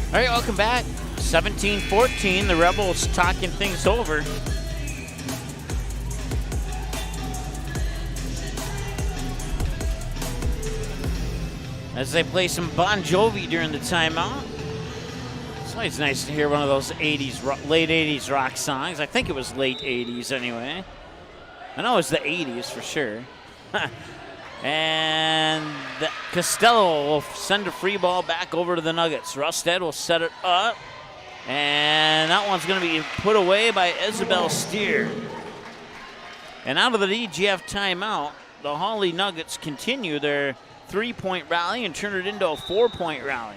All right, welcome back. 17-14, the Rebels talking things over. As they play some Bon Jovi during the timeout. It's always nice to hear one of those late 80s rock songs. I think it was late 80s anyway. I know it was the 80s for sure. And Costello will send a free ball back over to the Nuggets. Rusted will set it up. And that one's going to be put away by Isabel Steer. And out of the DGF timeout, the Hawley Nuggets continue their 3-point rally and turn it into a 4-point rally.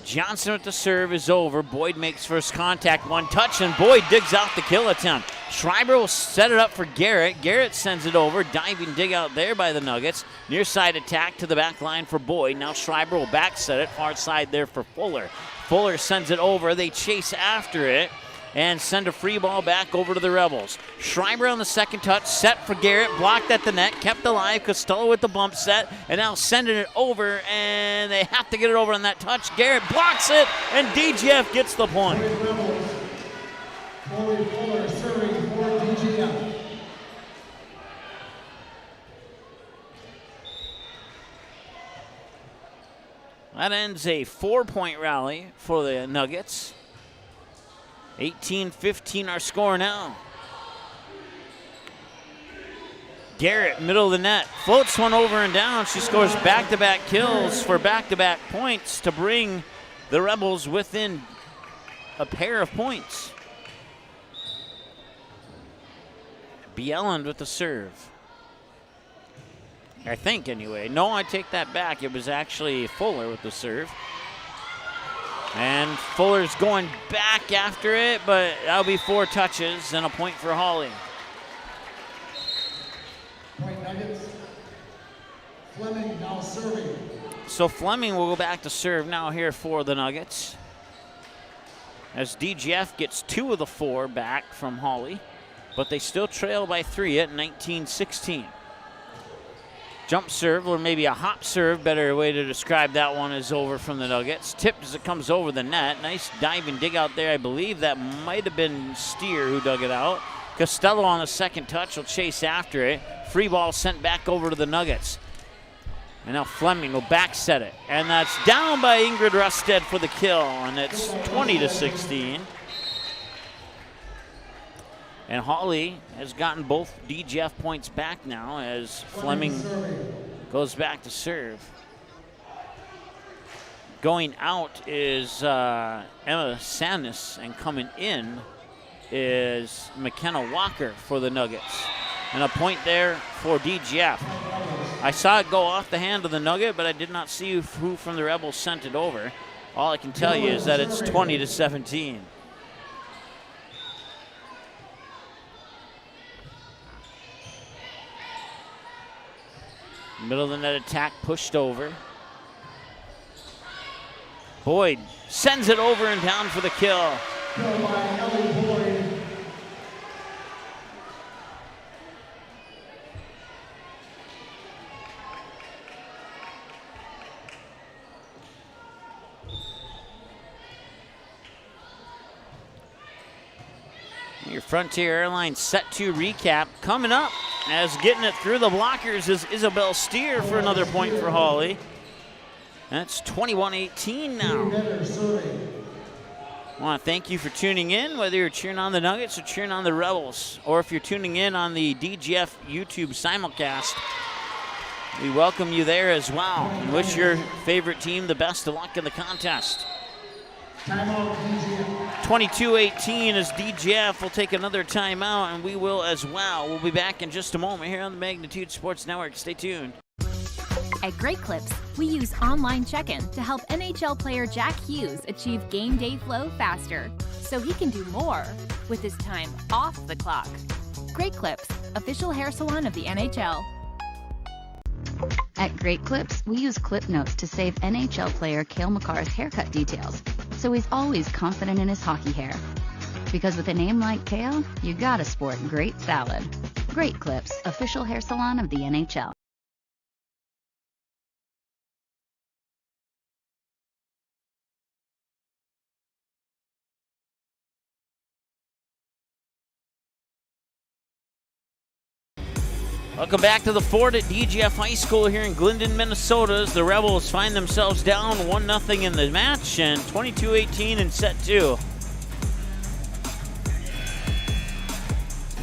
Johnson with the serve is over. Boyd makes first contact, one touch, and Boyd digs out the kill attempt. Schreiber will set it up for Garrett. Garrett sends it over. Diving dig out there by the Nuggets. Near side attack to the back line for Boyd. Now Schreiber will back set it. Far side there for Fuller. Fuller sends it over. They chase after it and send a free ball back over to the Rebels. Schreiber on the second touch, set for Garrett, blocked at the net, kept alive. Costello with the bump set, and now sending it over, and they have to get it over on that touch. Garrett blocks it, and DGF gets the point. Fuller serving for DGF. That ends a 4-point rally for the Nuggets. 18-15 our score now. Garrett, middle of the net, floats one over and down. She scores back-to-back kills for back-to-back points to bring the Rebels within a pair of points. Bieland with the serve. I think, anyway. No, I take that back. It was actually Fuller with the serve. And Fuller's going back after it, but that'll be 4 touches and a point for Hawley. Point Nuggets. Fleming now serving. So Fleming will go back to serve now here for the Nuggets. As DGF gets 2 of the 4 back from Hawley, but they still trail by 3 at 19-16. Jump serve, or maybe a hop serve, better way to describe that one, is over from the Nuggets. Tipped as it comes over the net. Nice diving dig out there. I believe that might have been Steer who dug it out. Costello on the second touch will chase after it. Free ball sent back over to the Nuggets. And now Fleming will back set it. And that's down by Ingrid Rusted for the kill, and it's 20-16. And Hawley has gotten both DGF points back now as Fleming goes back to serve. Going out is Emma Sanis, and coming in is McKenna Walker for the Nuggets. And a point there for DGF. I saw it go off the hand of the Nugget, but I did not see who from the Rebels sent it over. All I can tell you is that it's 20-17. Middle of the net attack pushed over. Boyd sends it over and down for the kill. Your Frontier Airlines set to recap coming up, as getting it through the blockers is Isabel Steer for another point for Hawley. That's 21-18 now. I want to thank you for tuning in, whether you're cheering on the Nuggets or cheering on the Rebels, or if you're tuning in on the DGF YouTube simulcast. We welcome you there as well and wish your favorite team the best of luck in the contest. 22-18 as DGF will take another timeout, and we will as well. We'll be back in just a moment here on the Magnitude Sports Network. Stay tuned. At Great Clips, we use online check-in to help NHL player Jack Hughes achieve game day flow faster, so he can do more with his time off the clock. Great Clips, official hair salon of the NHL. At Great Clips, we use clip notes to save NHL player Cale Makar's haircut details, so he's always confident in his hockey hair. Because with a name like Cale, you gotta sport great salad. Great Clips, official hair salon of the NHL. Welcome back to the Fort at DGF High School here in Glyndon, Minnesota, as the Rebels find themselves down 1-0 in the match and 22-18 in set 2.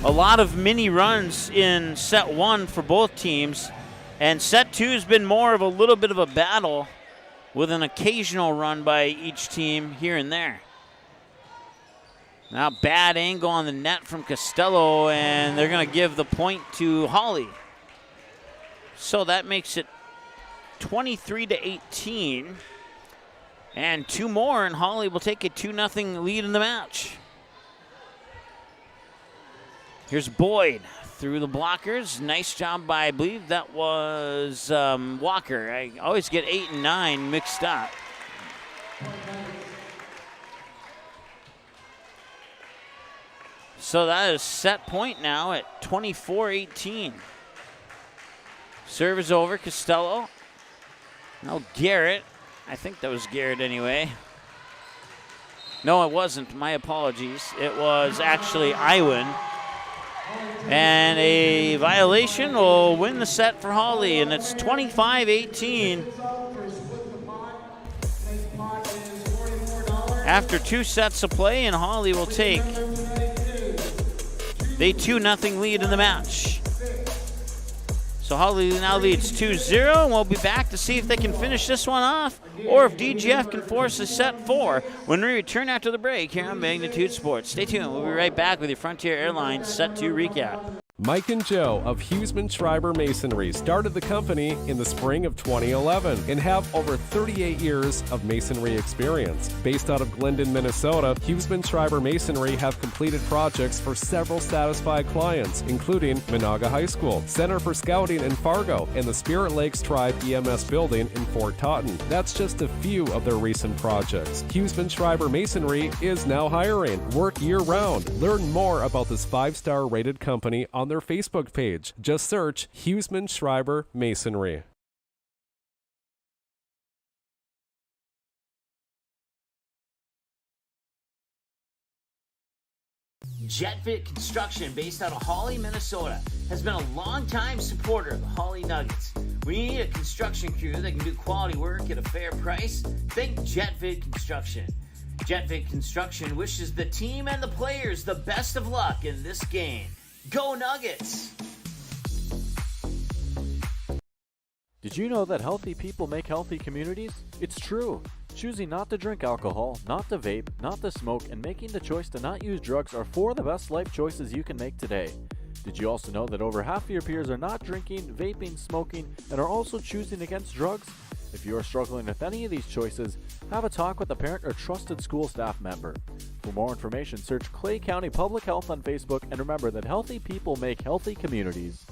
A lot of mini runs in set 1 for both teams, and set 2 has been more of a little bit of a battle with an occasional run by each team here and there. Now bad angle on the net from Costello, and they're going to give the point to Hawley. So that makes it 23-18. And 2 more, and Hawley will take a 2-0 lead in the match. Here's Boyd through the blockers. Nice job by, I believe that was Walker. I always get 8 and 9 mixed up. So that is set point now at 24-18. Serve is over, Costello. Now Garrett. I think that was Garrett anyway. No, it wasn't. My apologies. It was actually Iwan. And a violation will win the set for Hawley, and it's 25-18. After 2 sets of play, and Hawley will take the 2-0 lead in the match. So Hawley now leads 2-0, and we'll be back to see if they can finish this one off, or if DGF can force a set 4 when we return after the break here on Magnitude Sports. Stay tuned. We'll be right back with your Frontier Airlines set 2 recap. Mike and Joe of Huseman Schreiber Masonry started the company in the spring of 2011 and have over 38 years of masonry experience. Based out of Glyndon, Minnesota, Huseman Schreiber Masonry have completed projects for several satisfied clients, including Monaga High School, Center for Scouting in Fargo, and the Spirit Lakes Tribe EMS building in Fort Totten. That's just a few of their recent projects. Huseman Schreiber Masonry is now hiring. Work year-round. Learn more about this 5-star rated company on their Facebook page. Just search Huseman Schreiber Masonry. JetFit Construction, based out of Hawley, Minnesota, has been a long-time supporter of the Hawley Nuggets. When you need a construction crew that can do quality work at a fair price, think JetFit Construction. JetFit Construction wishes the team and the players the best of luck in this game. Go Nuggets! Did you know that healthy people make healthy communities? It's true. Choosing not to drink alcohol, not to vape, not to smoke, and making the choice to not use drugs are 4 of the best life choices you can make today. Did you also know that over half of your peers are not drinking, vaping, smoking, and are also choosing against drugs? If you are struggling with any of these choices, have a talk with a parent or trusted school staff member. For more information, search Clay County Public Health on Facebook, and remember that healthy people make healthy communities.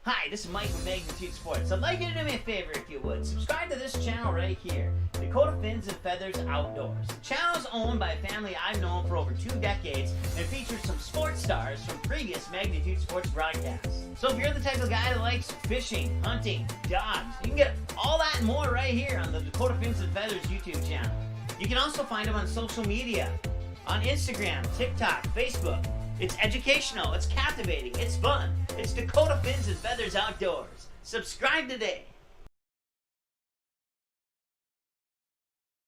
Hi, this is Mike from Magnitude Sports. I'd like you to do me a favor if you would. Subscribe to this channel right here, Dakota Fins and Feathers Outdoors. The channel is owned by a family I've known for over 2 decades and features some sports stars from previous Magnitude Sports broadcasts. So if you're the type of guy that likes fishing, hunting, dogs, you can get all that and more right here on the Dakota Fins and Feathers YouTube channel. You can also find them on social media, on Instagram, TikTok, Facebook. It's educational, it's captivating, it's fun. It's Dakota Fins and Feathers Outdoors. Subscribe today.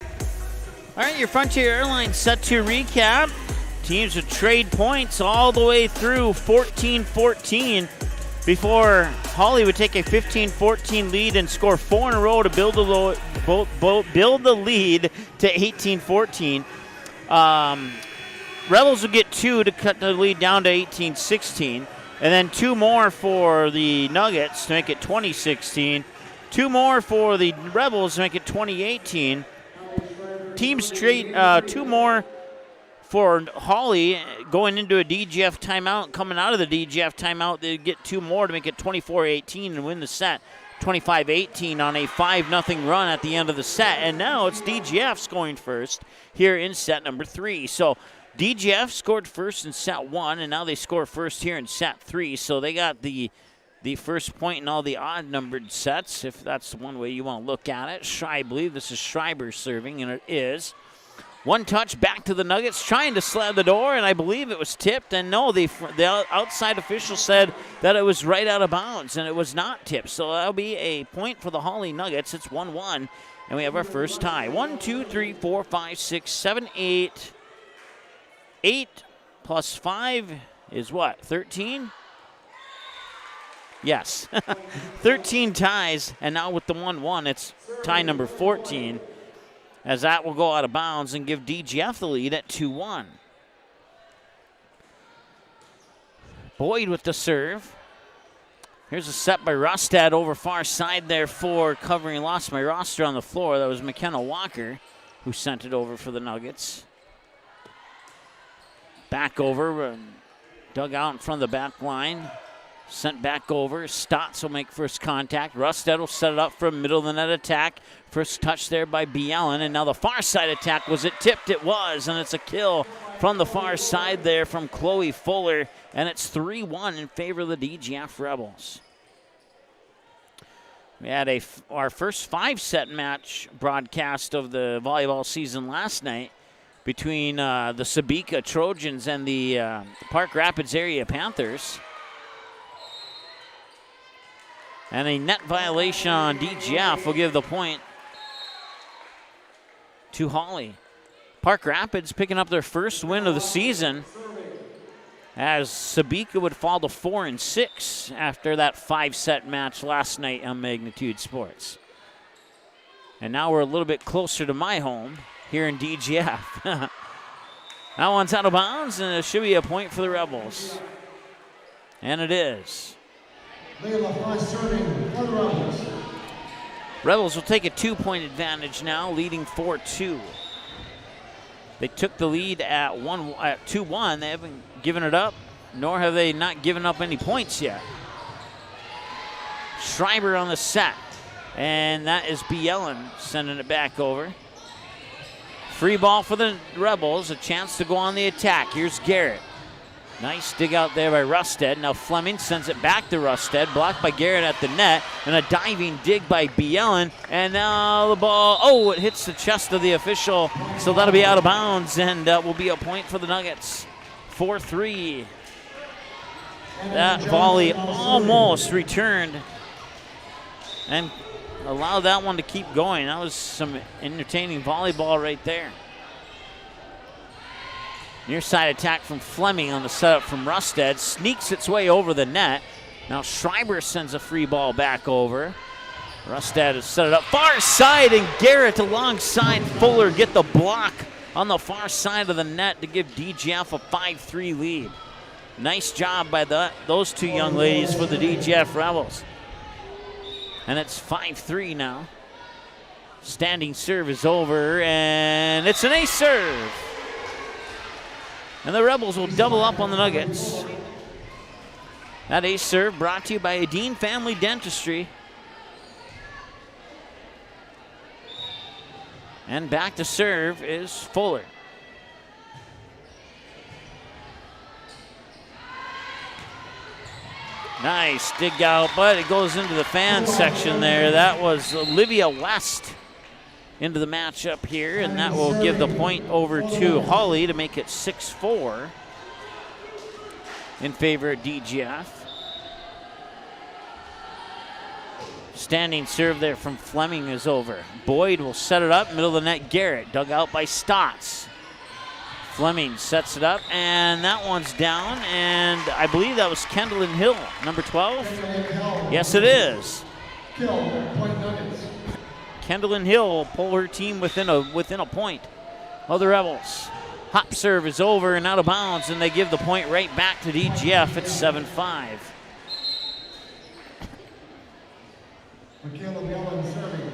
All right, your Frontier Airlines set to recap. Teams would trade points all the way through 14-14 before Hawley would take a 15-14 lead and score 4 in a row to build the lead to 18-14. Rebels would get 2 to cut the lead down to 18-16. And then 2 more for the Nuggets to make it 20-16. 2 more for the Rebels to make it 20-18. Teams trade 2 more for Hawley going into a DGF timeout. Coming out of the DGF timeout, they get 2 more to make it 24-18 and win the set. 25-18 on a 5-0 run at the end of the set. And now it's DGF scoring first here in set number 3. So DGF scored first in set 1, and now they score first here in set 3. So they got the first point in all the odd-numbered sets, if that's the one way you want to look at it. I believe this is Schreiber serving, and it is. 1 touch back to the Nuggets, trying to slam the door, and I believe it was tipped. And no, the outside official said that it was right out of bounds, and it was not tipped. So that'll be a point for the Hawley Nuggets. It's 1-1, and we have our first tie. 1, 2, 3, 4, 5, 6, 7, 8. 8 plus 5 is what, 13? Yes, 13 ties, and now with the 1-1, it's tie number 14, as that will go out of bounds and give DGF the lead at 2-1. Boyd with the serve. Here's a set by Rustad over far side there for covering. Lost my roster on the floor. That was McKenna Walker who sent it over for the Nuggets. Back over, dug out in front of the back line. Sent back over. Stotts will make first contact. Rustad will set it up for a middle of the net attack. First touch there by Bielen. And now the far side attack. Was it tipped? It was. And it's a kill from the far side there from Chloe Fuller. And it's 3-1 in favor of the DGF Rebels. We had our first 5-set match broadcast of the volleyball season last night between the Sabika Trojans and the Park Rapids area Panthers. And a net violation on DGF will give the point to Hawley. Park Rapids picking up their first win of the season, as Sabika would fall to 4-6 after that 5-set match last night on Magnitude Sports. And now we're a little bit closer to my home here in DGF. That one's out of bounds, and it should be a point for the Rebels. And it is. Rebels will take a 2-point advantage now, leading 4-2. They took the lead at 2-1. They haven't given it up, nor have they not given up any points yet. Schreiber on the set, and that is Bielen sending it back over. Free ball for the Rebels, a chance to go on the attack. Here's Garrett. Nice dig out there by Rustad. Now Fleming sends it back to Rustad, blocked by Garrett at the net, and a diving dig by Bielen. And now the ball, it hits the chest of the official, so that'll be out of bounds, and will be a point for the Nuggets. 4-3. That volley almost returned and allowed that one to keep going. That was some entertaining volleyball right there. Near side attack from Fleming on the setup from Rustad. Sneaks its way over the net. Now Schreiber sends a free ball back over. Rustad has set it up far side, and Garrett alongside Fuller get the block on the far side of the net to give DGF a 5-3 lead. Nice job by those two young ladies for the DGF Rebels. And it's 5-3 now. Standing serve is over, and it's an ace serve. And the Rebels will double up on the Nuggets. That ace serve brought to you by Adine Family Dentistry. And back to serve is Fuller. Nice dig out, but it goes into the fan section there. That was Olivia West into the matchup here, and that will give the point over to Hawley to make it 6-4 in favor of DGF. Standing serve there from Fleming is over. Boyd will set it up, middle of the net, Garrett, dug out by Stotts. Fleming sets it up, and that one's down, and I believe that was Kendall Hill, number 12? Yes, it is. Kendall Hill will pull her team within a point of the Rebels. Hop serve is over and out of bounds, and they give the point right back to DGF. It's 7-5. Michaela Bielan serving.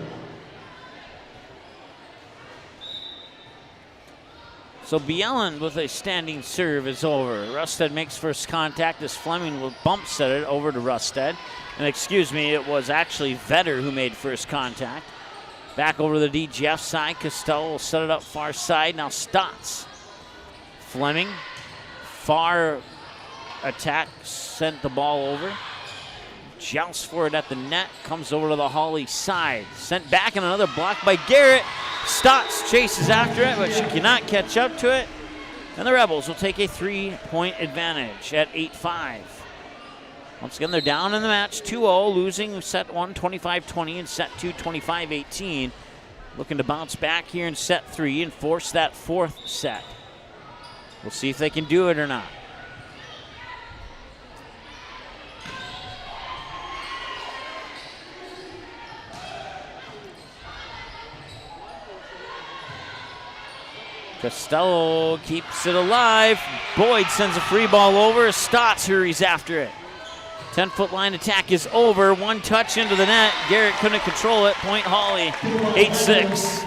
So Bielan with a standing serve is over. Rustad makes first contact as Fleming will bump set it over to Rustad. And excuse me, it was actually Vetter who made first contact. Back over to the DGF side. Costello will set it up far side. Now Stotts. Fleming, far attack, sent the ball over. Jousts for it at the net, comes over to the Hawley side. Sent back, and another block by Garrett. Stotts chases after it, but she cannot catch up to it. And the Rebels will take a 3-point advantage at 8-5. Once again, they're down in the match, 2-0, losing set 1, 25-20, and set 2, 25-18. Looking to bounce back here in set 3 and force that fourth set. We'll see if they can do it or not. Costello keeps it alive. Boyd sends a free ball over. Stotts hurries after it. 10-foot line attack is over. One touch into the net. Garrett couldn't control it. Point Hawley, 8-6.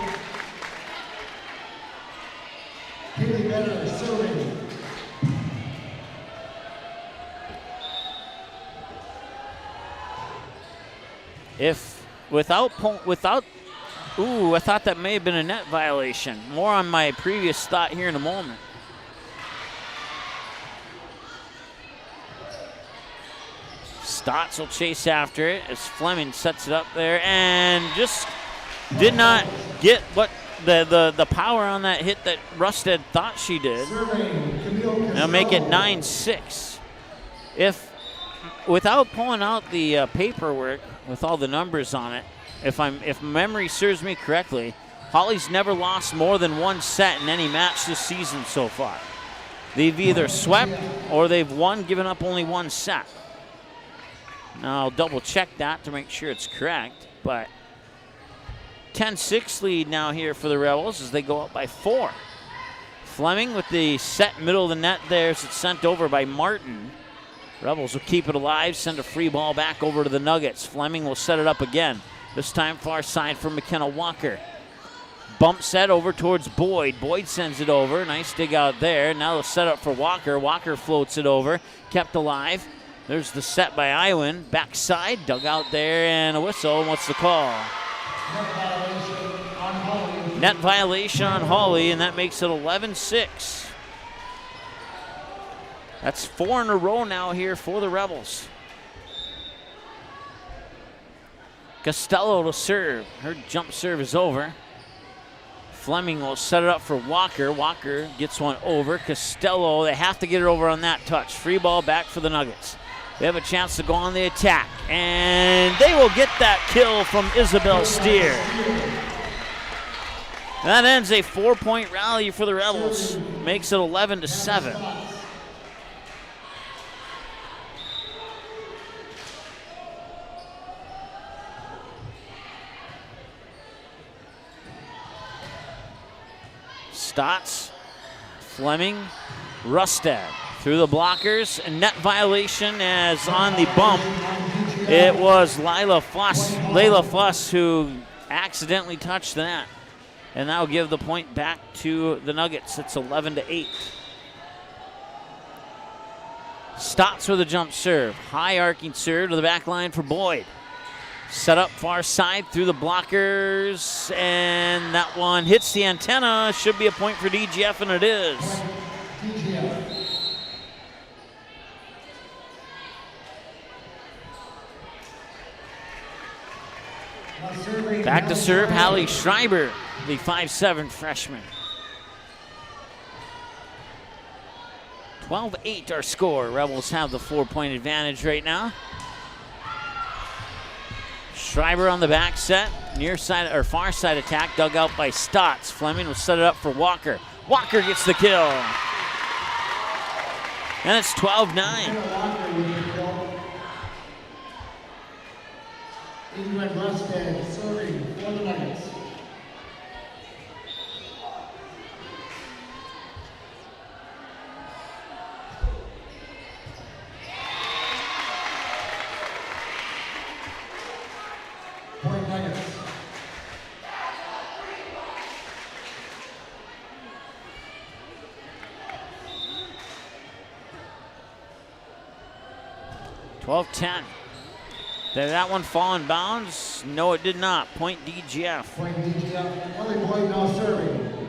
Ooh, I thought that may have been a net violation. More on my previous thought here in a moment. Stotts will chase after it as Fleming sets it up there and just did not get what the power on that hit that Rustad thought she did. They'll make it 9-6. Without pulling out the paperwork with all the numbers on it, if memory serves me correctly, Hawley's never lost more than one set in any match this season so far. They've either swept or they've won, given up only one set. Now I'll double check that to make sure it's correct, but 10-6 lead now here for the Rebels as they go up by 4. Fleming with the set middle of the net there as it's sent over by Martin. Rebels will keep it alive, send a free ball back over to the Nuggets. Fleming will set it up again. This time far side for McKenna Walker. Bump set over towards Boyd. Boyd sends it over. Nice dig out there. Now they'll set up for Walker. Walker floats it over. Kept alive. There's the set by Iwan. Backside. Dug out there and a whistle. What's the call? Net violation on Hawley, and that makes it 11-6. That's 4 in a row now here for the Rebels. Costello to serve. Her jump serve is over. Fleming will set it up for Walker. Walker gets one over. Costello, they have to get it over on that touch. Free ball back for the Nuggets. They have a chance to go on the attack, and they will get that kill from Isabel Steer. That ends a 4-point rally for the Rebels. Makes it 11-7. Stotts, Fleming, Rustad through the blockers. A net violation as on the bump. It was Layla Fuss who accidentally touched the net. And that'll give the point back to the Nuggets. It's 11-8. Stotts with a jump serve. High arcing serve to the back line for Boyd. Set up far side through the blockers, and that one hits the antenna. Should be a point for DGF, and it is. Back to serve, Hawley Schreiber, the 5'7" freshman. 12-8 our score. Rebels have the 4-point advantage right now. Schreiber on the back set, near side or far side attack, dug out by Stotts. Fleming will set it up for Walker. Walker gets the kill. And it's 12-9. England Rustad serving for the Nuggets. Point Nuggets. Did that one fall in bounds? No, it did not. Point DGF. Point DGF. Ellie Boyd now serving.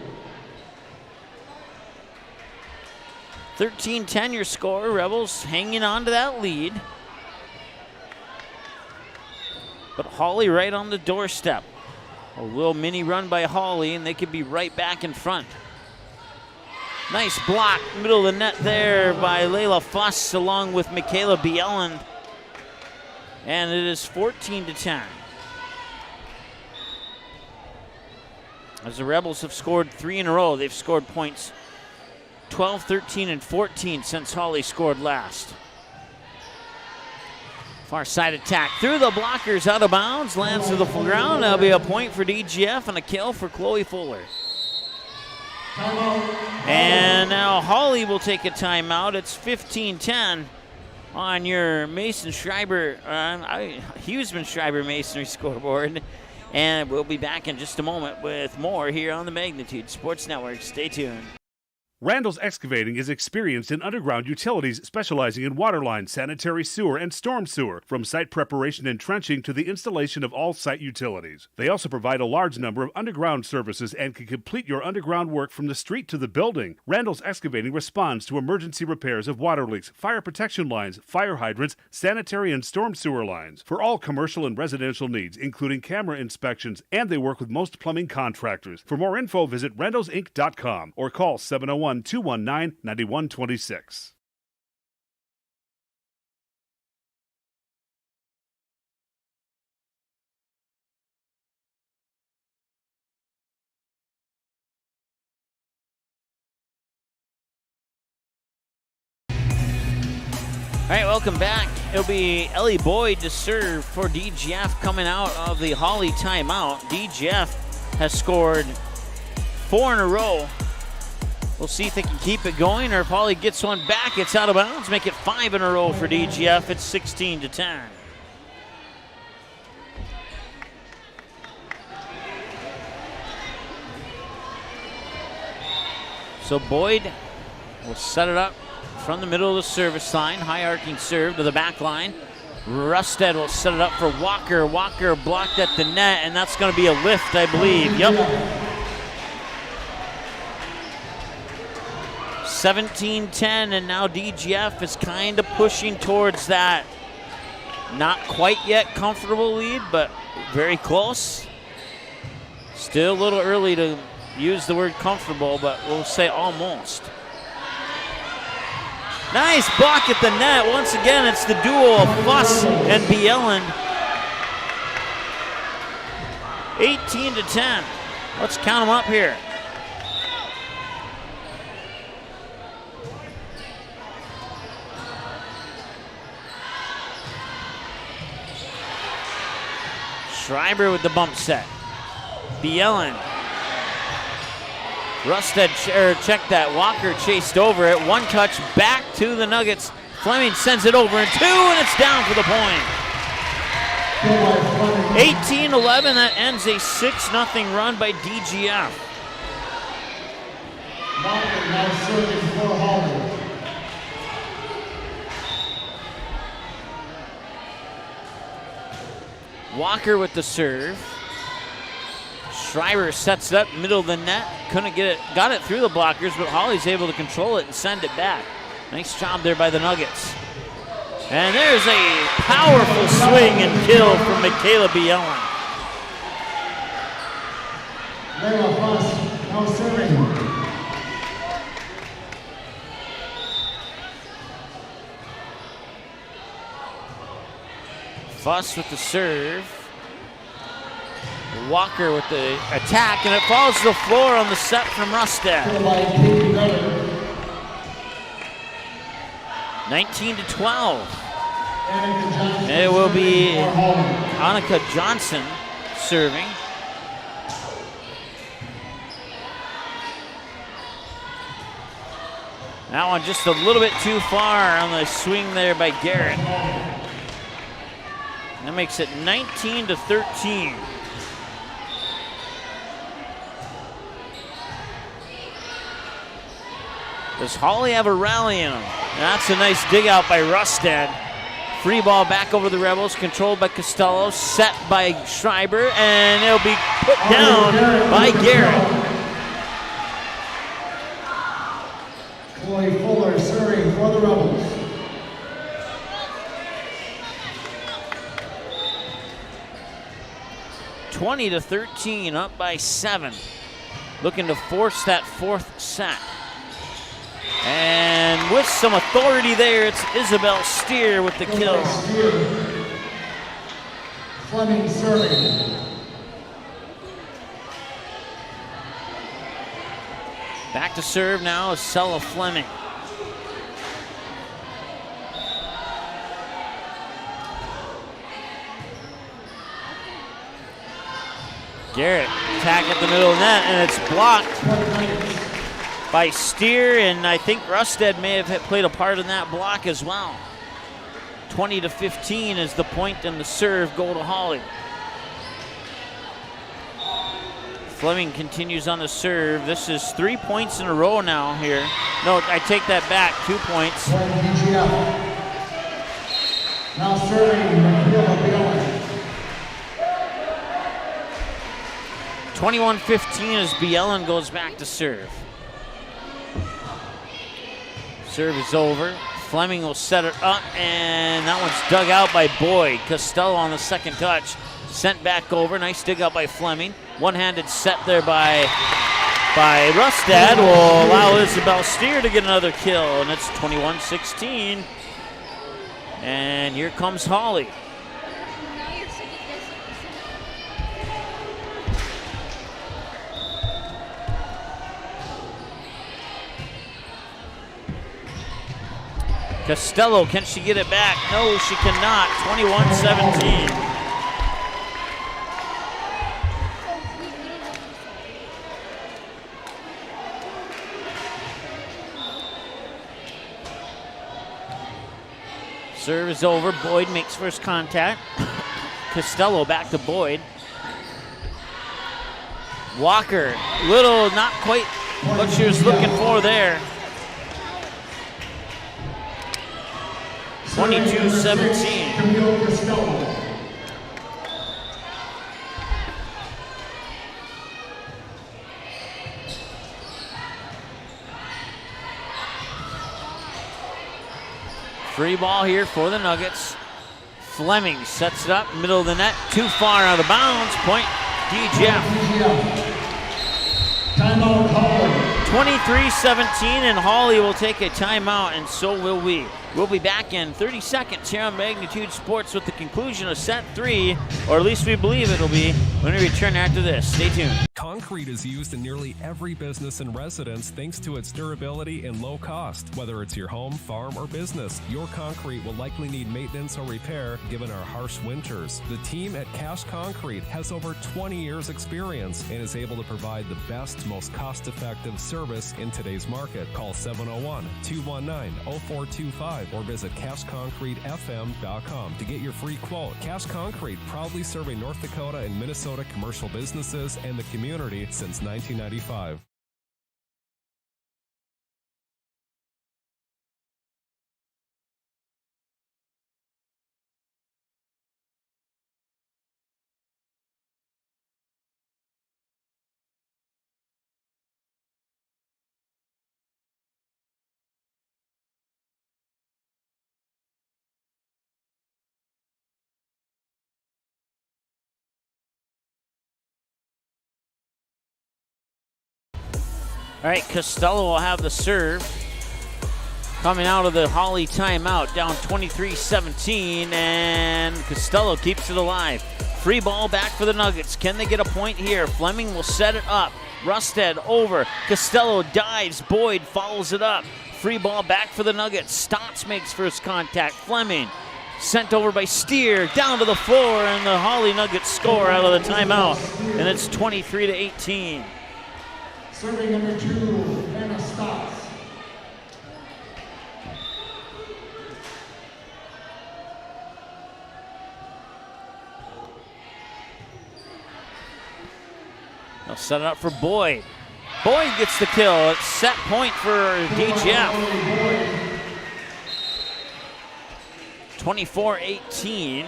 13-10 your score. Rebels hanging on to that lead. But Hawley right on the doorstep. A little mini run by Hawley, and they could be right back in front. Nice block, middle of the net there by Layla Fuss along with Michaela Bieland. And it is 14-10. As the Rebels have scored 3 in a row, they've scored points 12, 13, and 14 since Hawley scored last. Far side attack through the blockers, out of bounds, lands to the full ground. That'll be a point for DGF and a kill for Chloe Fuller. And now Hawley will take a timeout. It's 15-10 on your Mason Schreiber, Huseman Schreiber Masonry scoreboard. And we'll be back in just a moment with more here on the Magnitude Sports Network. Stay tuned. Randall's Excavating is experienced in underground utilities, specializing in water lines, sanitary sewer, and storm sewer, from site preparation and trenching to the installation of all site utilities. They also provide a large number of underground services and can complete your underground work from the street to the building. Randall's Excavating responds to emergency repairs of water leaks, fire protection lines, fire hydrants, sanitary and storm sewer lines, for all commercial and residential needs, including camera inspections, and they work with most plumbing contractors. For more info, visit randallsinc.com or call 701-219-9126. All right, welcome back. It'll be Ellie Boyd to serve for DGF coming out of the Hawley timeout. DGF has scored 4 in a row. We'll see if they can keep it going, or if Hawley gets one back, it's out of bounds. Make it 5 in a row for DGF. It's 16-10. So Boyd will set it up from the middle of the service line. High arcing serve to the back line. Rustad will set it up for Walker. Walker blocked at the net, and that's going to be a lift, I believe. Yep. 17-10, and now DGF is kind of pushing towards that not quite yet comfortable lead, but very close. Still a little early to use the word comfortable, but we'll say almost. Nice block at the net. Once again, it's the duo of Fuss and Bieland. 18-10. Let's count them up here. Schreiber with the bump set. Bieland Rusted checked that. Walker chased over it. One touch back to the Nuggets. Fleming sends it over and two, and it's down for the point. 18-11, that ends a 6-0 run by DGF. Walker now serving for Hawley. Walker with the serve. Schreiber sets it up, middle of the net. Couldn't get it, got it through the blockers, but Hawley's able to control it and send it back. Nice job there by the Nuggets. And there's a powerful swing and kill from Michaela Bielen. Layla Fuss now serving. Fuss with the serve. Walker with the attack, and it falls to the floor on the set from Rustad. 19-12. And it will be Annika Johnson serving. That one just a little bit too far on the swing there by Garrett. That makes it 19-13. Does Hawley have a rally in him? That's a nice dig out by Rustad. Free ball back over the Rebels, controlled by Costello, set by Schreiber, and it'll be put down by Garrett. Chloe Fuller serving for the Rebels. (20-13), up by 7. Looking to force that fourth set. And with some authority there, it's Isabel Steer with the kill. Fleming serving. Back to serve now is Sella Fleming. Garrett attack at the middle of the net, and it's blocked by Steer, and I think Rustad may have played a part in that block as well. 20-15 is the point, and the serve go to Hawley. Fleming continues on the serve. This is 3 points in a row now here. No, I take that back, 2 points. Now serving Michaela Bielen. 21-15 as Bielen goes back to serve. Serve is over. Fleming will set it up, and that one's dug out by Boyd. Costello on the second touch. Sent back over. Nice dig out by Fleming. One-handed set there by Rustad will allow Isabel Steer to get another kill, and it's 21-16. And here comes Hawley. Costello, can she get it back? No, she cannot. 21-17. Serve is over. Boyd makes first contact. Costello back to Boyd. Walker, little, not quite what she was looking for there. 22-17. Free ball here for the Nuggets. Fleming sets it up, middle of the net, too far out of bounds. Point, DGF. Timeout, Hawley. 23-17, and Hawley will take a timeout, and so will we. We'll be back in 30 seconds here on Magnitude Sports with the conclusion of set 3, or at least we believe it'll be, when we return after this. Stay tuned. Concrete is used in nearly every business and residence thanks to its durability and low cost. Whether it's your home, farm, or business, your concrete will likely need maintenance or repair given our harsh winters. The team at Cash Concrete has over 20 years experience and is able to provide the best, most cost-effective service in today's market. Call 701-219-0425 or visit cashconcretefm.com to get your free quote. Cash Concrete, proudly serving North Dakota and Minnesota commercial businesses and the community since 1995. All right, Costello will have the serve. Coming out of the Hawley timeout, down 23-17, and Costello keeps it alive. Free ball back for the Nuggets. Can they get a point here? Fleming will set it up. Rusted over. Costello dives. Boyd follows it up. Free ball back for the Nuggets. Stotts makes first contact. Fleming sent over by Steer, down to the floor, and the Hawley Nuggets score out of the timeout, and it's 23-18. Serving number 2, Hannah Stotts. They'll set it up for Boyd. Boyd gets the kill. It's set point for DGF. 24-18.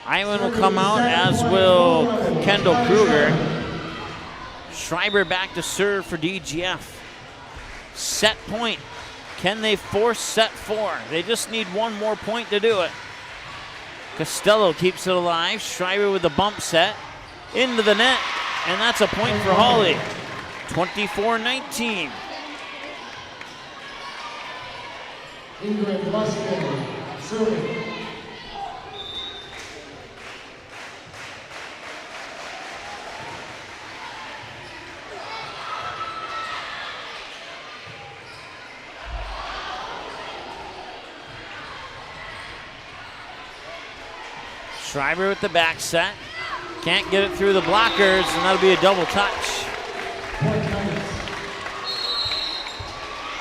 Iwan will come out, as will Kendall Kruger. Schreiber back to serve for DGF. Set point. Can they force set 4? They just need one more point to do it. Costello keeps it alive. Schreiber with the bump set. Into the net. And that's a point for Hawley. 24-19. Ingrid Luskin, serving. Schreiber with the back set. Can't get it through the blockers, and that'll be a double touch.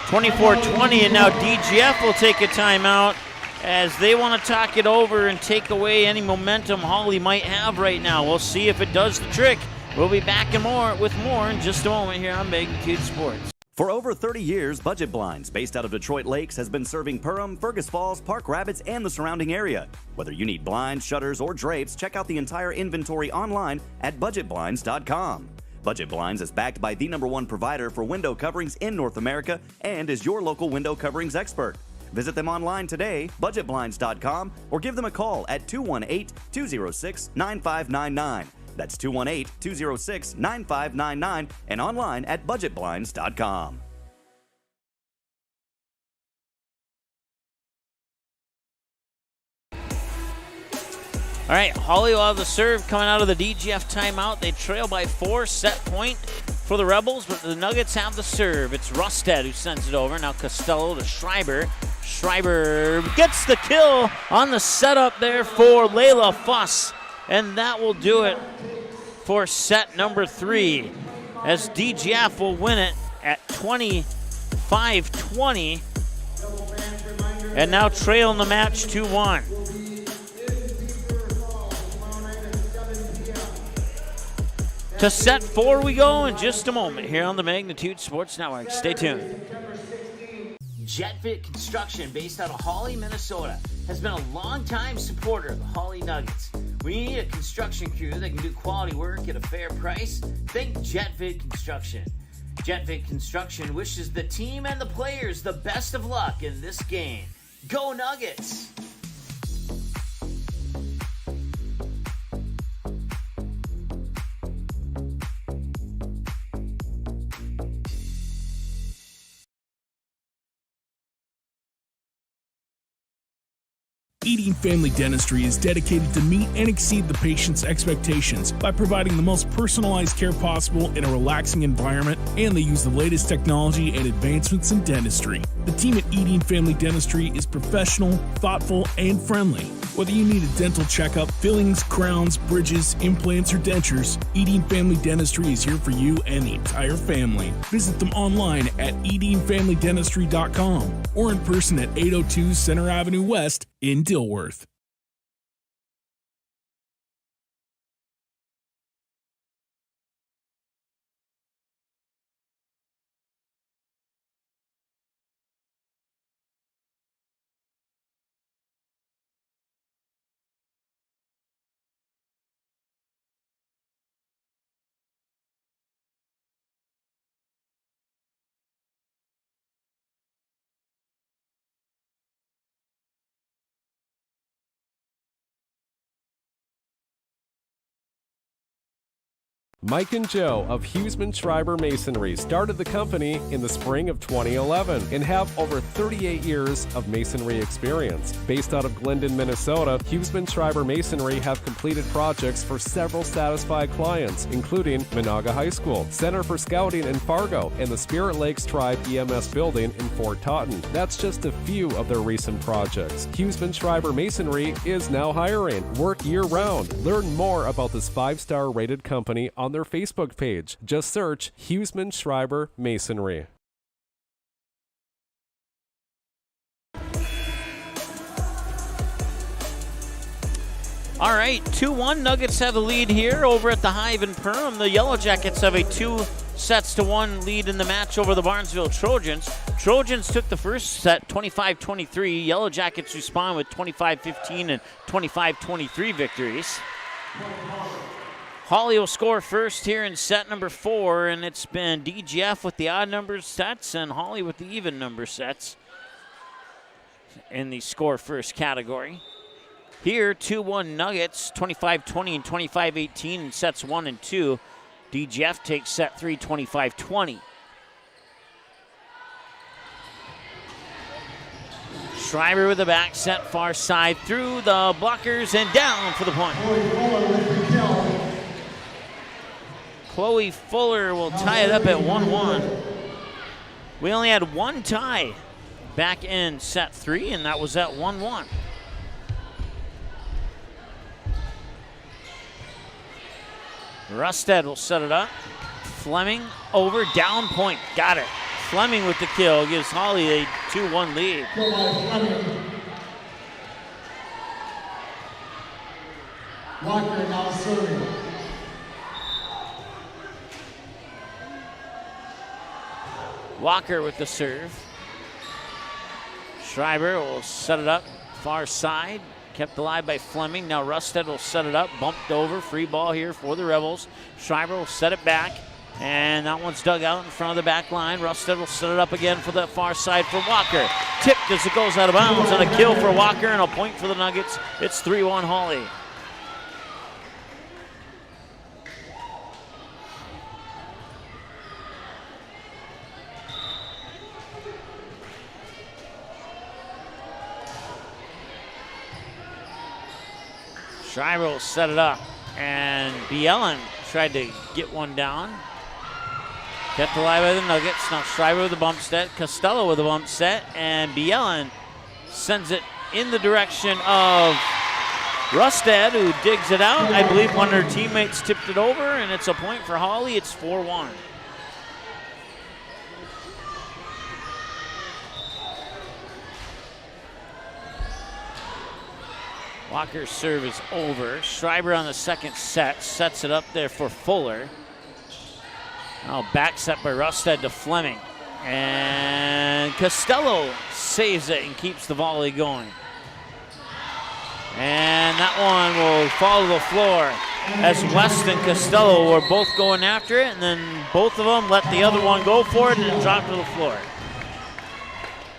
24-20, and now DGF will take a timeout as they want to talk it over and take away any momentum Hawley might have right now. We'll see if it does the trick. We'll be back with more in just a moment here on Magnitude Sports. For over 30 years, Budget Blinds, based out of Detroit Lakes, has been serving Perham, Fergus Falls, Park Rapids, and the surrounding area. Whether you need blinds, shutters, or drapes, check out the entire inventory online at budgetblinds.com. Budget Blinds is backed by the #1 provider for window coverings in North America and is your local window coverings expert. Visit them online today, budgetblinds.com, or give them a call at 218-206-9599. That's 218-206-9599 and online at budgetblinds.com. All right, Hawley will have the serve coming out of the DGF timeout. They trail by 4, set point for the Rebels, but the Nuggets have the serve. It's Rusted who sends it over. Now Costello to Schreiber. Schreiber gets the kill on the setup there for Layla Fuss, and that will do it for set number 3, as DGF will win it at 25-20, and now trail in the match 2-1. To set 4 we go in just a moment here on the Magnitude Sports Network. Stay tuned. JetFit Construction, based out of Hawley, Minnesota, has been a long-time supporter of the Hawley Nuggets. When you need a construction crew that can do quality work at a fair price, think JetFit Construction. JetFit Construction wishes the team and the players the best of luck in this game. Go Nuggets! Eating Family Dentistry is dedicated to meet and exceed the patient's expectations by providing the most personalized care possible in a relaxing environment, and they use the latest technology and advancements in dentistry. The team at Eating Family Dentistry is professional, thoughtful, and friendly. Whether you need a dental checkup, fillings, crowns, bridges, implants, or dentures, Eating Family Dentistry is here for you and the entire family. Visit them online at eatingfamilydentistry.com or in person at 802 Center Avenue West in Dilworth. Mike and Joe of Huseman Schreiber Masonry started the company in the spring of 2011 and have over 38 years of masonry experience. Based out of Glyndon, Minnesota, Huseman Schreiber Masonry have completed projects for several satisfied clients, including Monaga High School, Center for Scouting in Fargo, and the Spirit Lakes Tribe EMS building in Fort Totten. That's just a few of their recent projects. Huseman Schreiber Masonry is now hiring. Work year-round. Learn more about this 5-star rated company on their Facebook page. Just search Huseman Schreiber Masonry. All right, 2-1. Nuggets have the lead here over at the Hive in Perham. The Yellow Jackets have a 2-1 lead in the match over the Barnesville Trojans. Trojans took the first set 25-23. Yellow Jackets respond with 25-15 and 25-23 victories. Hawley will score first here in set number 4, and it's been DGF with the odd number sets and Hawley with the even number sets in the score first category. Here, 2-1 Nuggets, 25-20 and 25-18 in sets 1 and 2. DGF takes set 3, 25-20. Schreiber with the back set far side through the blockers and down for the point. Chloe Fuller will tie it up at 1-1. We only had one tie back in set 3, and that was at 1-1. Rusted will set it up. Fleming over, down point, got it. Fleming with the kill gives Hawley a 2-1 lead. Walker now serving. Walker with the serve. Schreiber will set it up far side. Kept alive by Fleming. Now Rusted will set it up. Bumped over. Free ball here for the Rebels. Schreiber will set it back. And that one's dug out in front of the back line. Rusted will set it up again for the far side for Walker. Tipped as it goes out of bounds, and a kill for Walker and a point for the Nuggets. It's 3-1 Hawley. Schreiber will set it up, and Bielen tried to get one down. Kept alive by the Nuggets. Now Schreiber with the bump set, Costello with the bump set, and Bielen sends it in the direction of Rusted, who digs it out. I believe one of her teammates tipped it over, and it's a point for Hawley. It's 4-1. Walker's serve is over. Schreiber on the second set, sets it up there for Fuller. Now back set by Rusted to Fleming. And Costello saves it and keeps the volley going. And that one will fall to the floor as West and Costello were both going after it, and then both of them let the other one go for it and it dropped to the floor.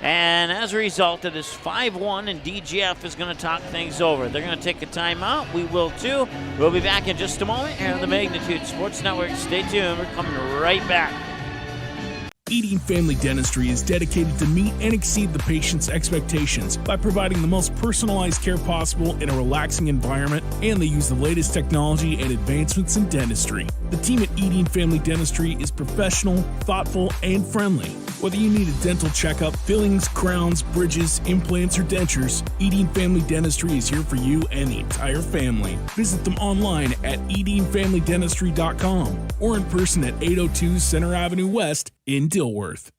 And as a result, it is 5-1, and DGF is going to talk things over. They're going to take a timeout. We will too. We'll be back in just a moment here on the Magnitude Sports Network. Stay tuned. We're coming right back. Eating Family Dentistry is dedicated to meet and exceed the patient's expectations by providing the most personalized care possible in a relaxing environment, and they use the latest technology and advancements in dentistry. The team at Eating Family Dentistry is professional, thoughtful, and friendly. Whether you need a dental checkup, fillings, crowns, bridges, implants, or dentures, Eating Family Dentistry is here for you and the entire family. Visit them online at eatingfamilydentistry.com or in person at 802 Center Avenue West in Dilworth.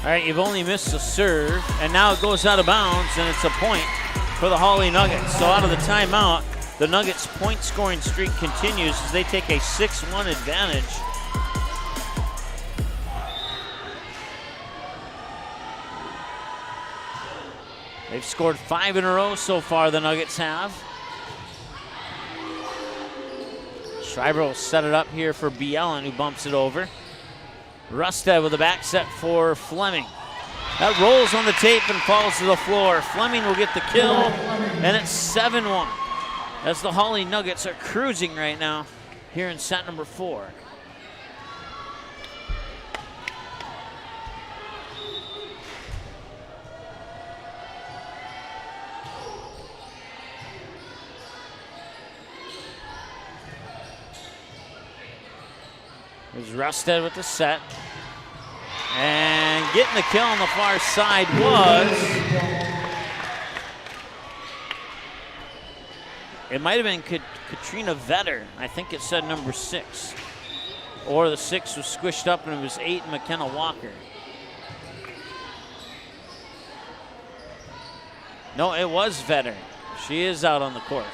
All right, you've only missed a serve, and now it goes out of bounds, and it's a point for the Hawley Nuggets. So out of the timeout, the Nuggets' point-scoring streak continues as they take a 6-1 advantage. They've scored 5 in a row so far, the Nuggets have. Schreiber will set it up here for Bielen, who bumps it over. Rusted with a back set for Fleming. That rolls on the tape and falls to the floor. Fleming will get the kill, and it's 7-1. As the Hawley Nuggets are cruising right now here in set number 4. There's Rusted with the set. And getting the kill on the far side was... It might have been Katrina Vetter. I think it said number 6. Or the 6 was squished up and it was 8 McKenna Walker. No, it was Vetter. She is out on the court.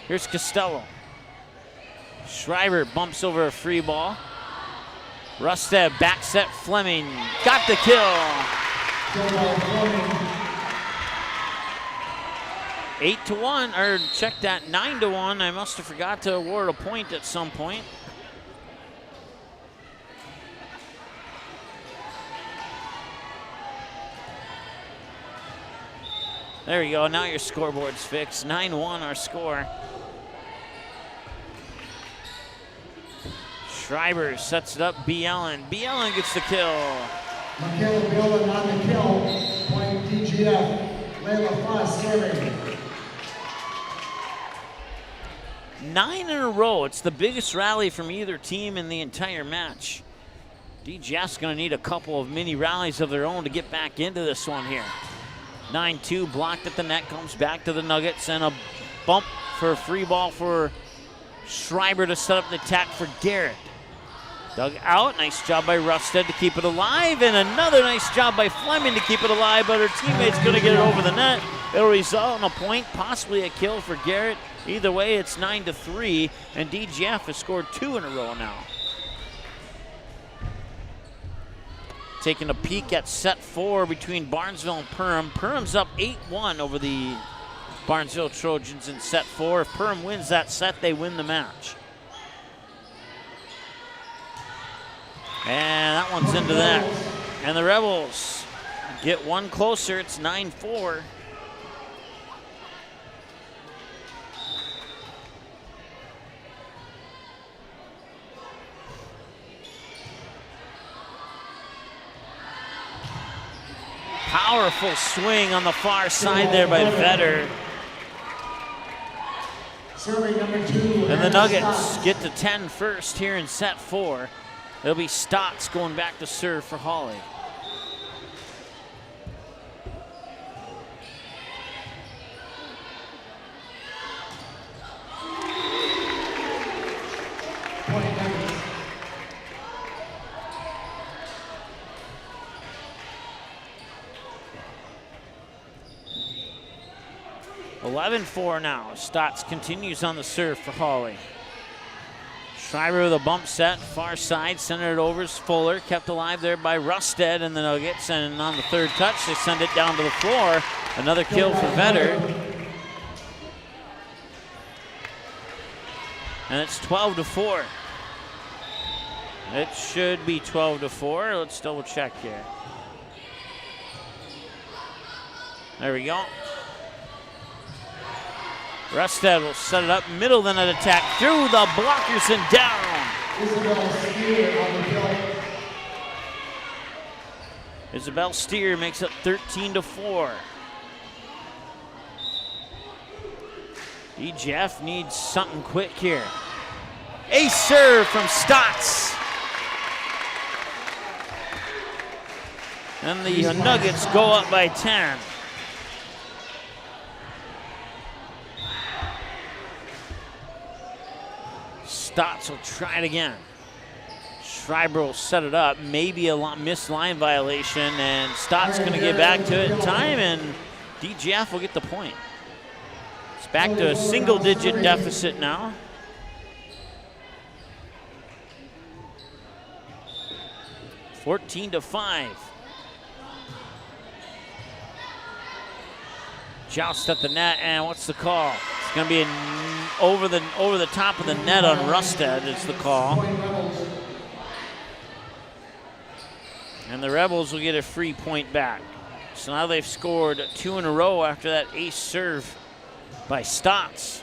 Here's Costello. Schreiber bumps over a free ball. Rusted back set Fleming. Got the kill. 8-1, or check that, 9-1. I must have forgot to award a point at some point. There you go, now your scoreboard's fixed. 9-1 our score. Schreiber sets it up, Bielen. Bielen gets the kill. Michaela Bielen on the kill. Point DGF. Layla Foss serving. 9 in a row. It's the biggest rally from either team in the entire match. DGF's going to need a couple of mini rallies of their own to get back into this one here. 9-2, blocked at the net, comes back to the Nuggets, and a bump for a free ball for Schreiber to set up the attack for Garrett. Dug out, nice job by Rusted to keep it alive, and another nice job by Fleming to keep it alive, but her teammate's gonna get it over the net. It'll result in a point, possibly a kill for Garrett. Either way, it's 9-3, and DGF has scored 2 in a row now. Taking a peek at set 4 between Barnesville and Perham. Perham's up 8-1 over the Barnesville Trojans in set 4. If Perham wins that set, they win the match. And that one's into that. And the Rebels get one closer. It's 9-4. Powerful swing on the far side there by Vetter. And the Nuggets get to 10 first here in set 4. It'll be Stotts going back to serve for Hawley. Point. 11-4 now. Stotts continues on the serve for Hawley. Schreiber with a bump set, far side, centered it over is Fuller, kept alive there by Rusted and the Nuggets, and on the third touch, they send it down to the floor. Another kill for Vetter. And it's 12-4. It should be 12-4. Let's double check here. There we go. Rusted will set it up, middle the net attack, through the blockers and down. Isabel Steer makes it 13-4. DGF needs something quick here. Ace serve from Stotts. And the Nuggets go up by 10. Stotts will try it again. Schreiber will set it up, maybe a missed line violation, and Stotts going to get back to it in time, and DGF will get the point. It's back to a single-digit deficit now. (14-5). Joust at the net, and what's the call? It's going to be over the top of the net on Rusted is the call. And the Rebels will get a free point back. So now they've scored 2 in a row after that ace serve by Stotts.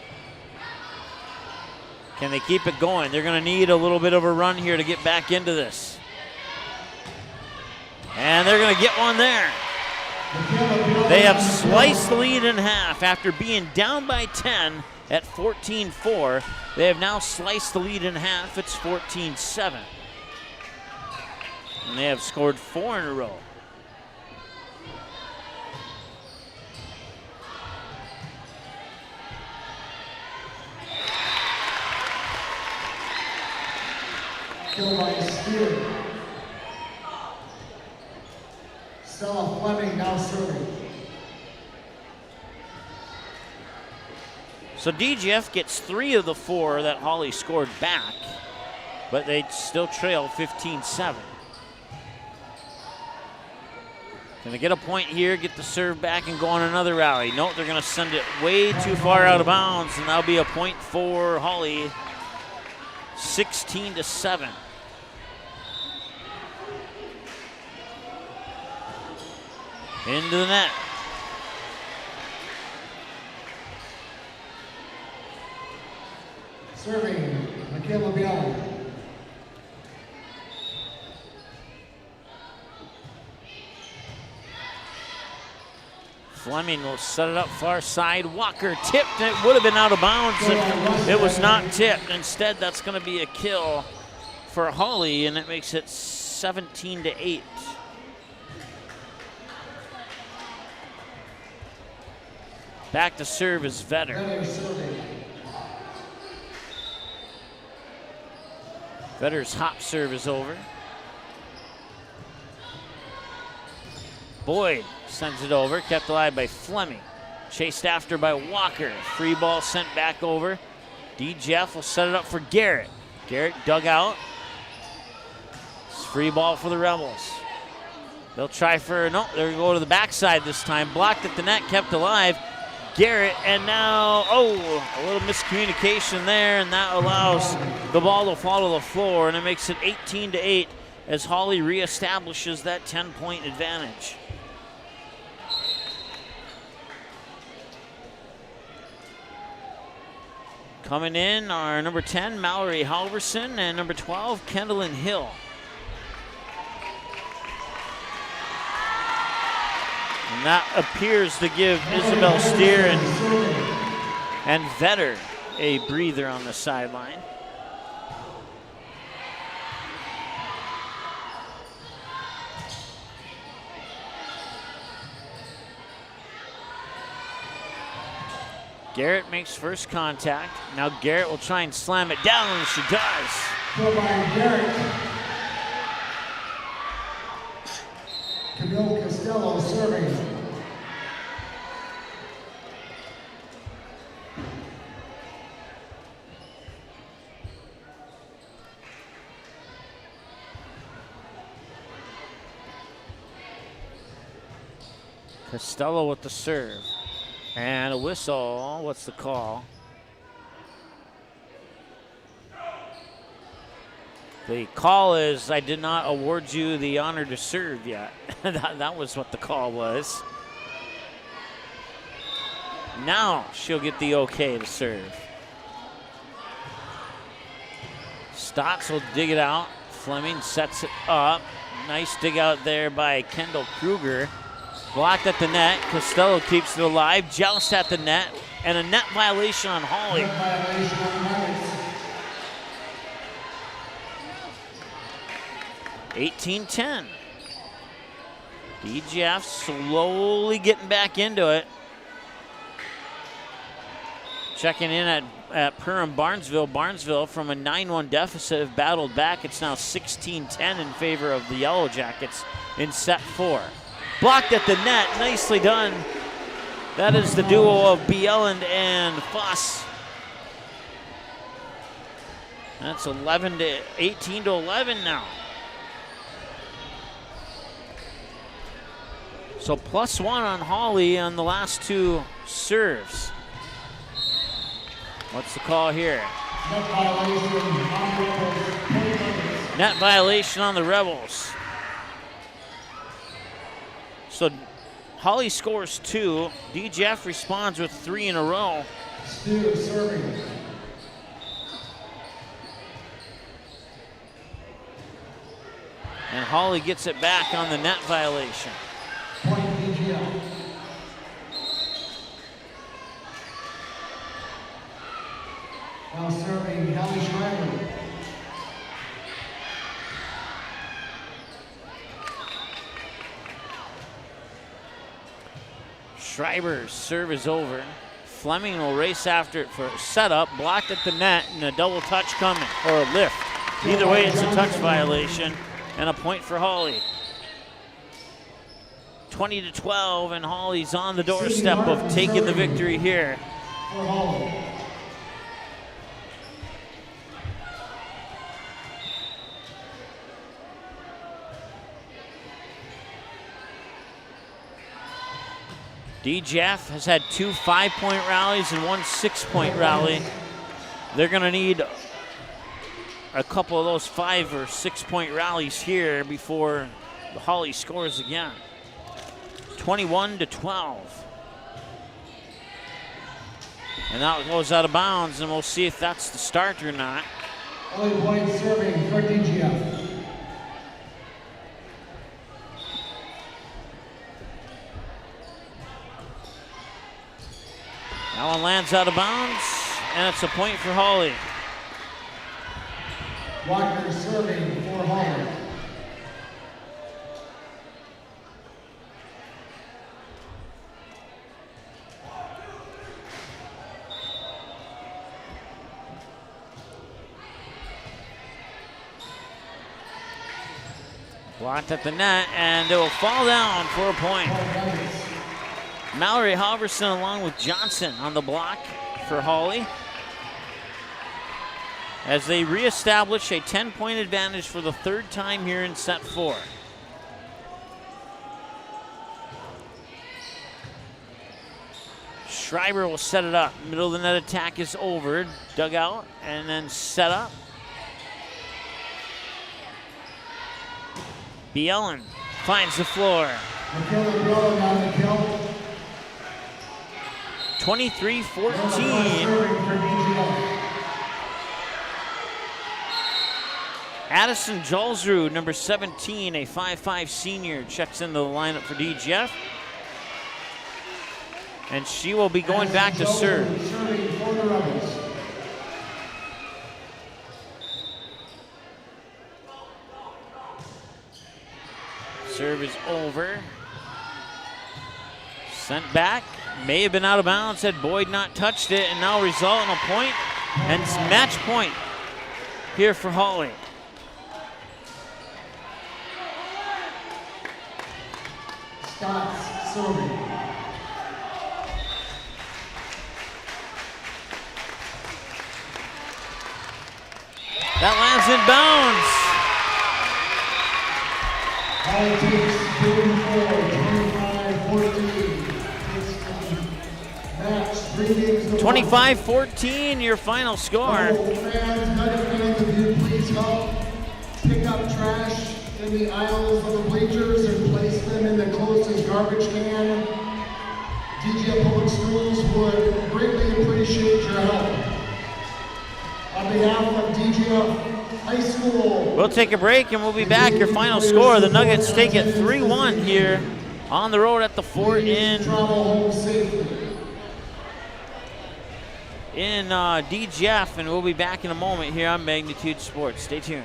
Can they keep it going? They're going to need a little bit of a run here to get back into this. And they're going to get one there. They have sliced the lead in half after being down by 10 at 14-4. They have now sliced the lead in half. It's 14-7. And they have scored 4 in a row. Kill by Steer. Stella Fleming now serving. So DGF gets 3 of the 4 that Hawley scored back, but they still trail 15-7. Can they get a point here, get the serve back, and go on another rally? Nope, they're going to send it way too far out of bounds, and that'll be a point for Hawley. 16-7. Into the net. Serving, Michaela Biel. Fleming will set it up far side. Walker tipped, and it would have been out of bounds if it was not tipped. Instead, that's going to be a kill for Hawley, and it makes it 17-8. Back to serve is Vetter. Vetter's hop serve is over. Boyd sends it over, kept alive by Fleming. Chased after by Walker. Free ball sent back over. DGF will set it up for Garrett. Garrett dug out. It's free ball for the Rebels. They'll try for, no, they're going to go to the backside this time. Blocked at the net, kept alive. Garrett, and now, a little miscommunication there, and that allows the ball to fall to the floor, and it makes it 18-8 as Hawley reestablishes that 10-point advantage. Coming in are number 10, Mallory Halverson, and number 12, Kendallin Hill. And that appears to give Isabel Steer and Vetter a breather on the sideline. Garrett makes first contact. Now Garrett will try and slam it down, and she does. Go by Garrett. Camille Costello serving. Costello with the serve. And a whistle. What's the call? The call is, I did not award you the honor to serve yet. that was what the call was. Now she'll get the okay to serve. Stotts will dig it out. Fleming sets it up. Nice dig out there by Kendall Kruger. Blocked at the net. Costello keeps it alive. Joust at the net. And a net violation on Hawley. 18-10. DGF slowly getting back into it. Checking in at Perham Barnesville. Barnesville from a 9-1 deficit have battled back. It's now 16-10 in favor of the Yellow Jackets in set 4. Blocked at the net, nicely done. That is the duo of Bieland and Fuss. That's 18 to 11 now. So +1 on Hawley on the last 2 serves. What's the call here? Net violation on the Rebels. So Hawley scores 2. DGF responds with 3 in a row. Stu serving. And Hawley gets it back on the net violation. Point DGF. Now serving Hallie Schreiber. Schreiber's serve is over. Fleming will race after it for a setup, blocked at the net, and a double touch coming, or a lift. Either way, it's a touch violation, and a point for Hawley. 20 to 12, and Hawley's on the doorstep of taking the victory here. For Hawley. DGF has had 2 5-point rallies and 1 6-point rally. They're going to need a couple of those 5 or 6-point rallies here before the Hawley scores again. 21 to 12. And that goes out of bounds, and we'll see if that's the start or not. Only point serving for DGF. That one lands out of bounds, and it's a point for Hawley. Walker serving for Hawley. Blocked at the net, and it will fall down for a point. Mallory Halverson along with Johnson on the block for Hawley as they reestablish a 10-point advantage for the 3rd time here in set 4. Schreiber will set it up. Middle of the net attack is over. Dug out and then set up. Bielan finds the floor. 23-14. Addison Jalsrud, number 17, a 5'5" senior, checks into the lineup for DGF. And she will be going back to serve. Serve is over. Sent back. May have been out of bounds had Boyd not touched it, and now result in a point, and it's match point here for Hawley. Stotts serving. That lands in bounds. Hawley takes game 4, 25-14, your final score. Fans, Nugget fans, if you please help pick up trash in the aisles of the bleachers and place them in the closest garbage can. DGF public schools would greatly appreciate your help. On behalf of DGF High School. We'll take a break and we'll be back. Your final score, the Nuggets take it 3-1 here on the road at the fort in DGF, and we'll be back in a moment here on Magnitude Sports. Stay tuned.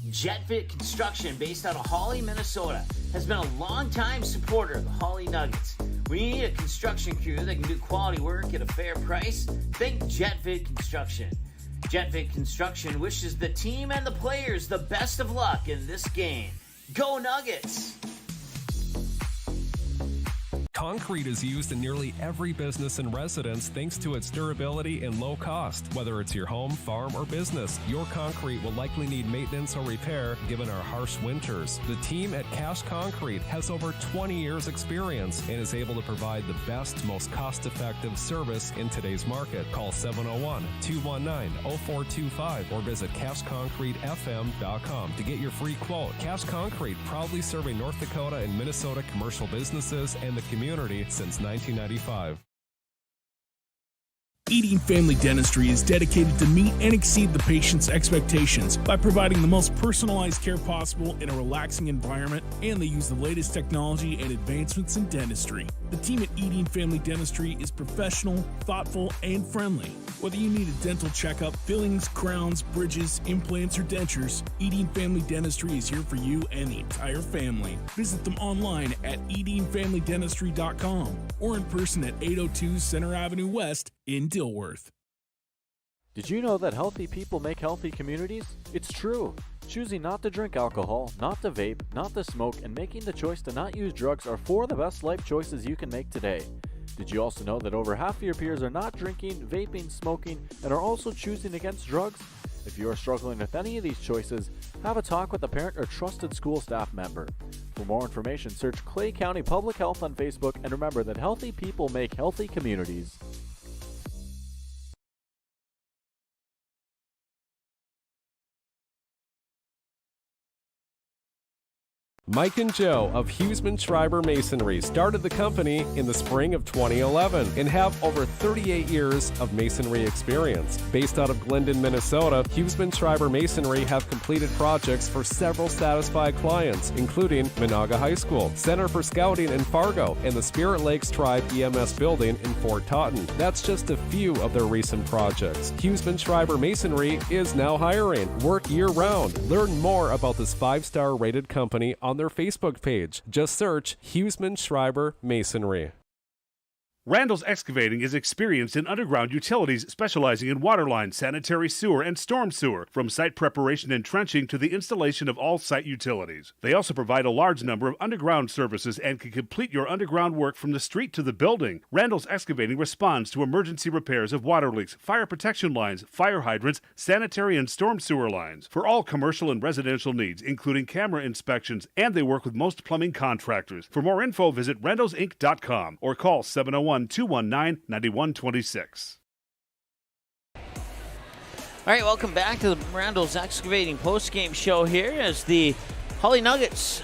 JetFit Construction, based out of Hawley, Minnesota, has been a long-time supporter of the Hawley Nuggets. When you need a construction crew that can do quality work at a fair price, think JetFit Construction. JetFit Construction wishes the team and the players the best of luck in this game. Go Nuggets! Concrete is used in nearly every business and residence thanks to its durability and low cost. Whether it's your home, farm, or business, your concrete will likely need maintenance or repair given our harsh winters. The team at Cash Concrete has over 20 years experience and is able to provide the best, most cost-effective service in today's market. Call 701-219-0425 or visit cashconcretefm.com to get your free quote. Cash Concrete, proudly serving North Dakota and Minnesota commercial businesses and the community since 1995. Eating Family Dentistry is dedicated to meet and exceed the patient's expectations by providing the most personalized care possible in a relaxing environment, and they use the latest technology and advancements in dentistry. The team at Eating Family Dentistry is professional, thoughtful, and friendly. Whether you need a dental checkup, fillings, crowns, bridges, implants, or dentures, Eating Family Dentistry is here for you and the entire family. Visit them online at eatingfamilydentistry.com or in person at 802 Center Avenue West in Dilworth. Did you know that healthy people make healthy communities? It's true. Choosing not to drink alcohol, not to vape, not to smoke, and making the choice to not use drugs are four of the best life choices you can make today. Did you also know that over half of your peers are not drinking, vaping, smoking, and are also choosing against drugs? If you are struggling with any of these choices, have a talk with a parent or trusted school staff member. For more information, search Clay County Public Health on Facebook, and remember that healthy people make healthy communities. Mike and Joe of Huseman Schreiber Masonry started the company in the spring of 2011 and have over 38 years of masonry experience. Based out of Glyndon, Minnesota, Huseman Schreiber Masonry have completed projects for several satisfied clients, including Monaga High School, Center for Scouting in Fargo, and the Spirit Lakes Tribe EMS building in Fort Totten. That's just a few of their recent projects. Huseman Schreiber Masonry is now hiring. Work year-round. Learn more about this 5-star rated company on their Facebook page. Just search Huseman Schreiber Masonry. Randall's Excavating is experienced in underground utilities, specializing in water lines, sanitary sewer, and storm sewer, from site preparation and trenching to the installation of all site utilities. They also provide a large number of underground services and can complete your underground work from the street to the building. Randall's Excavating responds to emergency repairs of water leaks, fire protection lines, fire hydrants, sanitary and storm sewer lines, for all commercial and residential needs, including camera inspections, and they work with most plumbing contractors. For more info, visit randallsinc.com or call 701-219-9126. All right, welcome back to the Randall's Excavating postgame show here as the Hawley Nuggets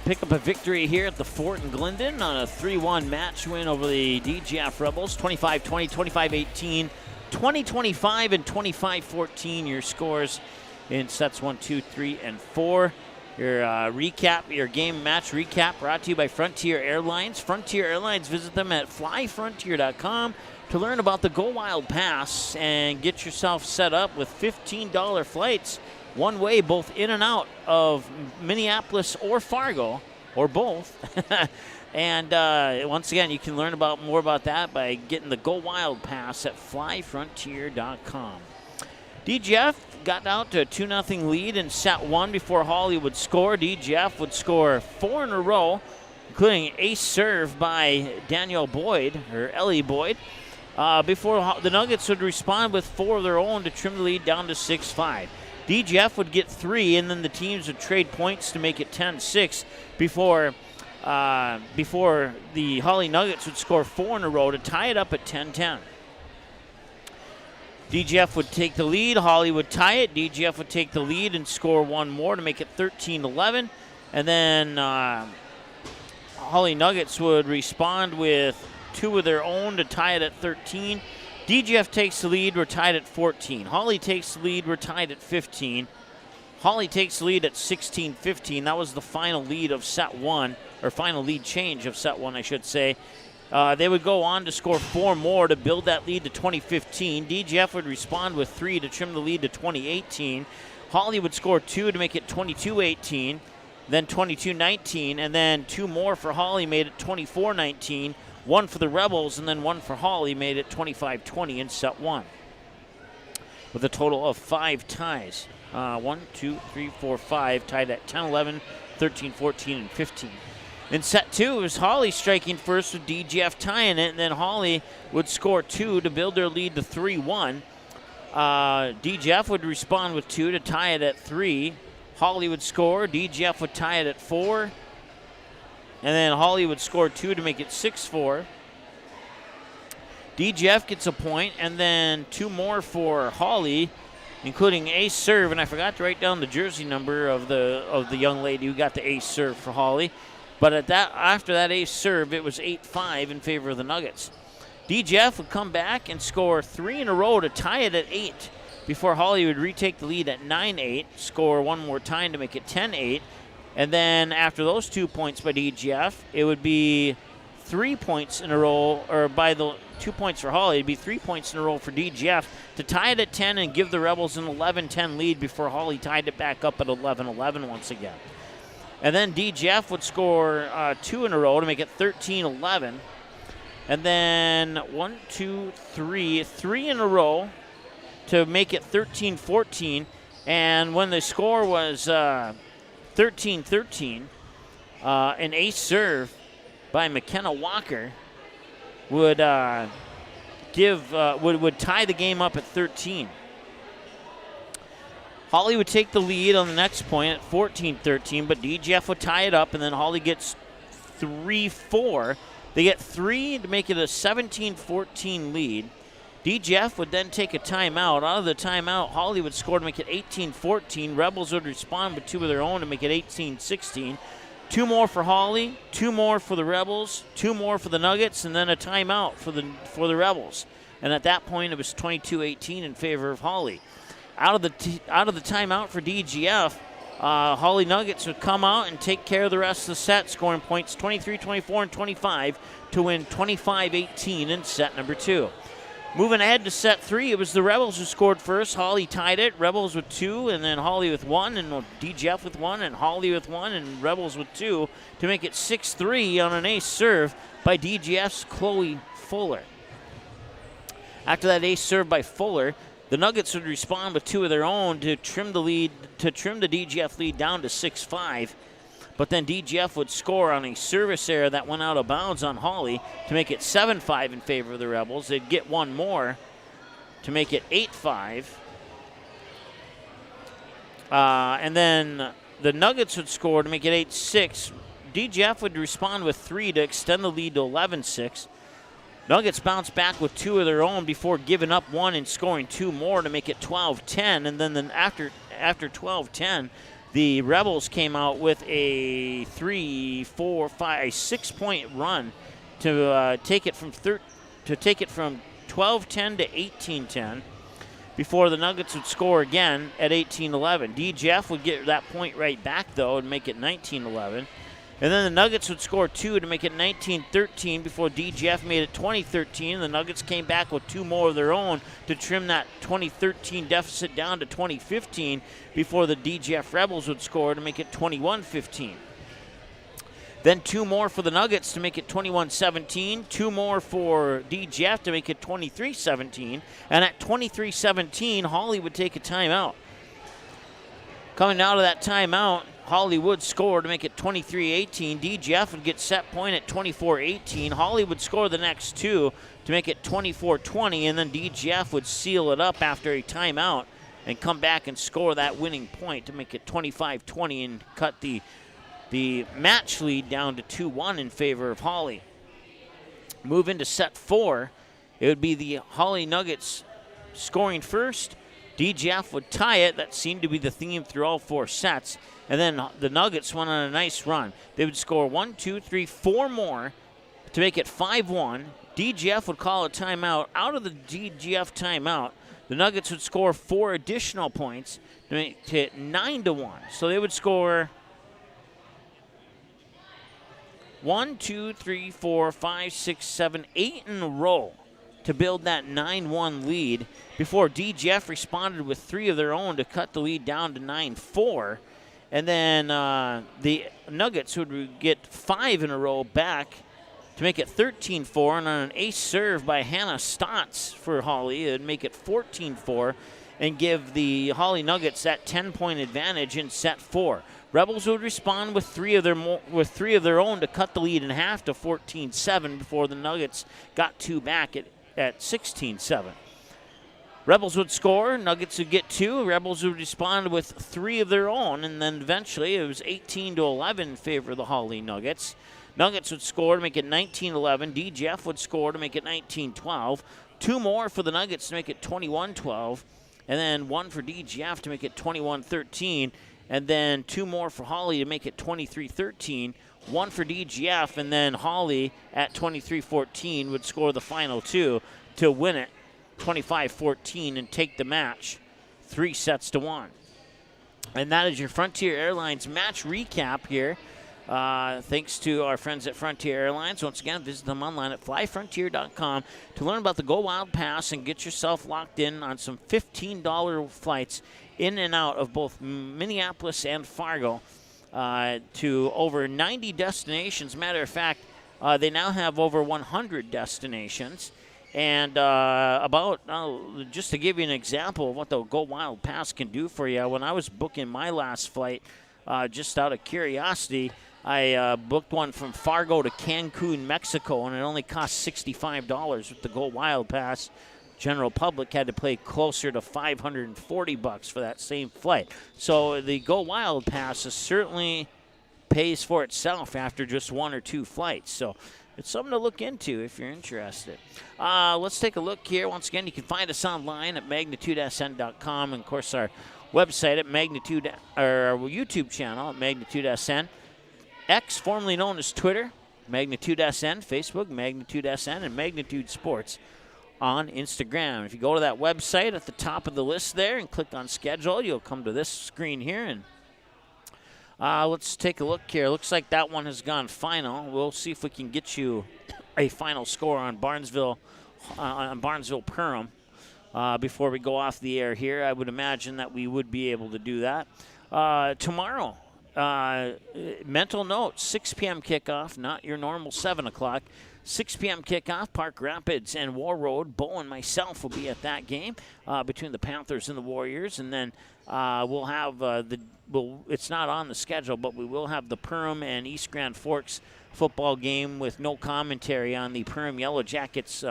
pick up a victory here at the Fort in Glyndon on a 3-1 match win over the DGF Rebels, 25-20, 25-18, 20-25, and 25-14. Your scores in sets 1, 2, 3, and 4. Your game match recap brought to you by Frontier Airlines. Frontier Airlines, visit them at flyfrontier.com to learn about the Go Wild Pass and get yourself set up with $15 flights one way, both in and out of Minneapolis or Fargo, or both. And once again, you can learn more about that by getting the Go Wild Pass at flyfrontier.com. DGF got out to a 2-0 lead in set 1 before Hawley would score. DGF would score 4 in a row, including an ace serve by Danielle Boyd, or Ellie Boyd, before the Nuggets would respond with 4 of their own to trim the lead down to 6-5. DGF would get 3, and then the teams would trade points to make it 10-6 before the Hawley Nuggets would score 4 in a row to tie it up at 10-10. DGF would take the lead, Hawley would tie it, DGF would take the lead and score 1 more to make it 13-11. And then Hawley Nuggets would respond with 2 of their own to tie it at 13. DGF takes the lead, we're tied at 14. Hawley takes the lead, we're tied at 15. Hawley takes the lead at 16-15. That was the final lead of set 1, or final lead change of set 1, I should say. They would go on to score 4 more to build that lead to 20-15. DGF would respond with 3 to trim the lead to 20-18. Hawley would score 2 to make it 22-18, then 22-19, and then 2 more for Hawley made it 24-19. 1 for the Rebels, and then 1 for Hawley made it 25-20 in set 1. With a total of 5 ties. 1, 2, 3, 4, 5, tied at 10, 11, 13, 14, and 15. In set 2, it was Hawley striking first with DGF tying it, and then Hawley would score 2 to build their lead to 3-1. DGF would respond with 2 to tie it at 3. Hawley would score, DGF would tie it at 4. And then Hawley would score 2 to make it 6-4. DGF gets a point, and then 2 more for Hawley, including ace serve. And I forgot to write down the jersey number of the young lady who got the ace serve for Hawley. But after that ace serve, it was 8-5 in favor of the Nuggets. DGF would come back and score 3 in a row to tie it at 8 before Hawley would retake the lead at 9-8, score 1 more time to make it 10-8. And then after those 2 points by DGF, it would be 3 points in a row, or by the 2 points for Hawley, it'd be 3 points in a row for DGF to tie it at 10 and give the Rebels an 11-10 lead before Hawley tied it back up at 11-11 once again. And then DGF would score 2 in a row to make it 13-11. And then 1, 2, 3, 3 in a row to make it 13-14. And when the score was 13-13, an ace serve by McKenna Walker would tie the game up at 13. Hawley would take the lead on the next point at 14-13, but DGF would tie it up, and then Hawley gets 3-4. They get 3 to make it a 17-14 lead. DGF would then take a timeout. Out of the timeout, Hawley would score to make it 18-14. Rebels would respond with 2 of their own to make it 18-16. 2 more for Hawley, 2 more for the Rebels, 2 more for the Nuggets, and then a timeout for the Rebels. And at that point, it was 22-18 in favor of Hawley. Out of the timeout for DGF, Hawley Nuggets would come out and take care of the rest of the set, scoring points 23, 24, and 25 to win 25-18 in set number 2. Moving ahead to set 3, it was the Rebels who scored first. Hawley tied it. Rebels with 2, and then Hawley with 1, and DGF with 1, and Hawley with 1, and Rebels with 2 to make it 6-3 on an ace serve by DGF's Chloe Fuller. After that ace serve by Fuller, the Nuggets would respond with 2 of their own to trim the DGF lead down to 6-5. But then DGF would score on a service error that went out of bounds on Hawley to make it 7-5 in favor of the Rebels. They'd get 1 more to make it 8-5. And then the Nuggets would score to make it 8-6. DGF would respond with 3 to extend the lead to 11-6. Nuggets bounced back with 2 of their own before giving up 1 and scoring 2 more to make it 12-10. And then after 12-10, the Rebels came out with a 6-point run to take it from 12-10 to 18-10 before the Nuggets would score again at 18-11. DGF would get that point right back, though, and make it 19-11. And then the Nuggets would score 2 to make it 19-13 before DGF made it 20-13. The Nuggets came back with 2 more of their own to trim that 20-13 deficit down to 20-15 before the DGF Rebels would score to make it 21-15. Then 2 more for the Nuggets to make it 21-17. 2 more for DGF to make it 23-17. And at 23-17, Hawley would take a timeout. Coming out of that timeout, Hawley would score to make it 23-18. DGF would get set point at 24-18. Hawley would score the next 2 to make it 24-20, and then DGF would seal it up after a timeout and come back and score that winning point to make it 25-20 and cut the match lead down to 2-1 in favor of Hawley. Move into set 4. It would be the Hawley Nuggets scoring first. DGF would tie it. That seemed to be the theme through all 4 sets. And then the Nuggets went on a nice run. They would score 1, 2, 3, 4 more to make it 5-1. DGF would call a timeout. Out of the DGF timeout, the Nuggets would score 4 additional points to make it 9-1. So they would score 1, 2, 3, 4, 5, 6, 7, 8 in a row to build that 9-1 lead before DGF responded with 3 of their own to cut the lead down to 9-4. And then the Nuggets would get 5 in a row back to make it 13-4. And on an ace serve by Hannah Stotts for Hawley, it would make it 14-4 and give the Hawley Nuggets that 10-point advantage in set 4. Rebels would respond with 3 of their own to cut the lead in half to 14-7 before the Nuggets got 2 back at 16-7. Rebels would score, Nuggets would get 2, Rebels would respond with 3 of their own, and then eventually it was 18-11 in favor of the Hawley Nuggets. Nuggets would score to make it 19-11. DGF would score to make it 19-12. 2 more for the Nuggets to make it 21-12, and then 1 for DGF to make it 21-13, and then 2 more for Hawley to make it 23-13. 1 for DGF, and then Hawley at 23-14 would score the final 2 to win it 25-14 and take the match 3-1. And that is your Frontier Airlines match recap here. Thanks to our friends at Frontier Airlines. Once again, visit them online at flyfrontier.com to learn about the Go Wild Pass and get yourself locked in on some $15 flights in and out of both Minneapolis and Fargo to over 90 destinations. Matter of fact, they now have over 100 destinations. And just to give you an example of what the Go Wild Pass can do for you, when I was booking my last flight, just out of curiosity, I booked one from Fargo to Cancun, Mexico, and it only cost $65 with the Go Wild Pass. General public had to pay closer to $540 for that same flight. So the Go Wild Pass certainly pays for itself after just 1 or 2 flights. So it's something to look into if you're interested. Let's take a look here. Once again, you can find us online at magnitudesn.com, and of course our website at Magnitude, or our YouTube channel at Magnitude SN. X, formerly known as Twitter, Magnitude SN, Facebook, Magnitude SN, and Magnitude Sports on Instagram. If you go to that website at the top of the list there and click on schedule, you'll come to this screen here. And let's take a look here. Looks like that one has gone final. We'll see if we can get you a final score on Barnesville-Perham before we go off the air here. I would imagine that we would be able to do that. Tomorrow, mental note, 6 p.m. kickoff, not your normal 7 o'clock. 6 p.m. kickoff, Park Rapids and War Road. Bo and myself will be at that game between the Panthers and the Warriors. And then we'll have it's not on the schedule, but we will have the Perham and East Grand Forks football game with no commentary on the Perham Yellow Jackets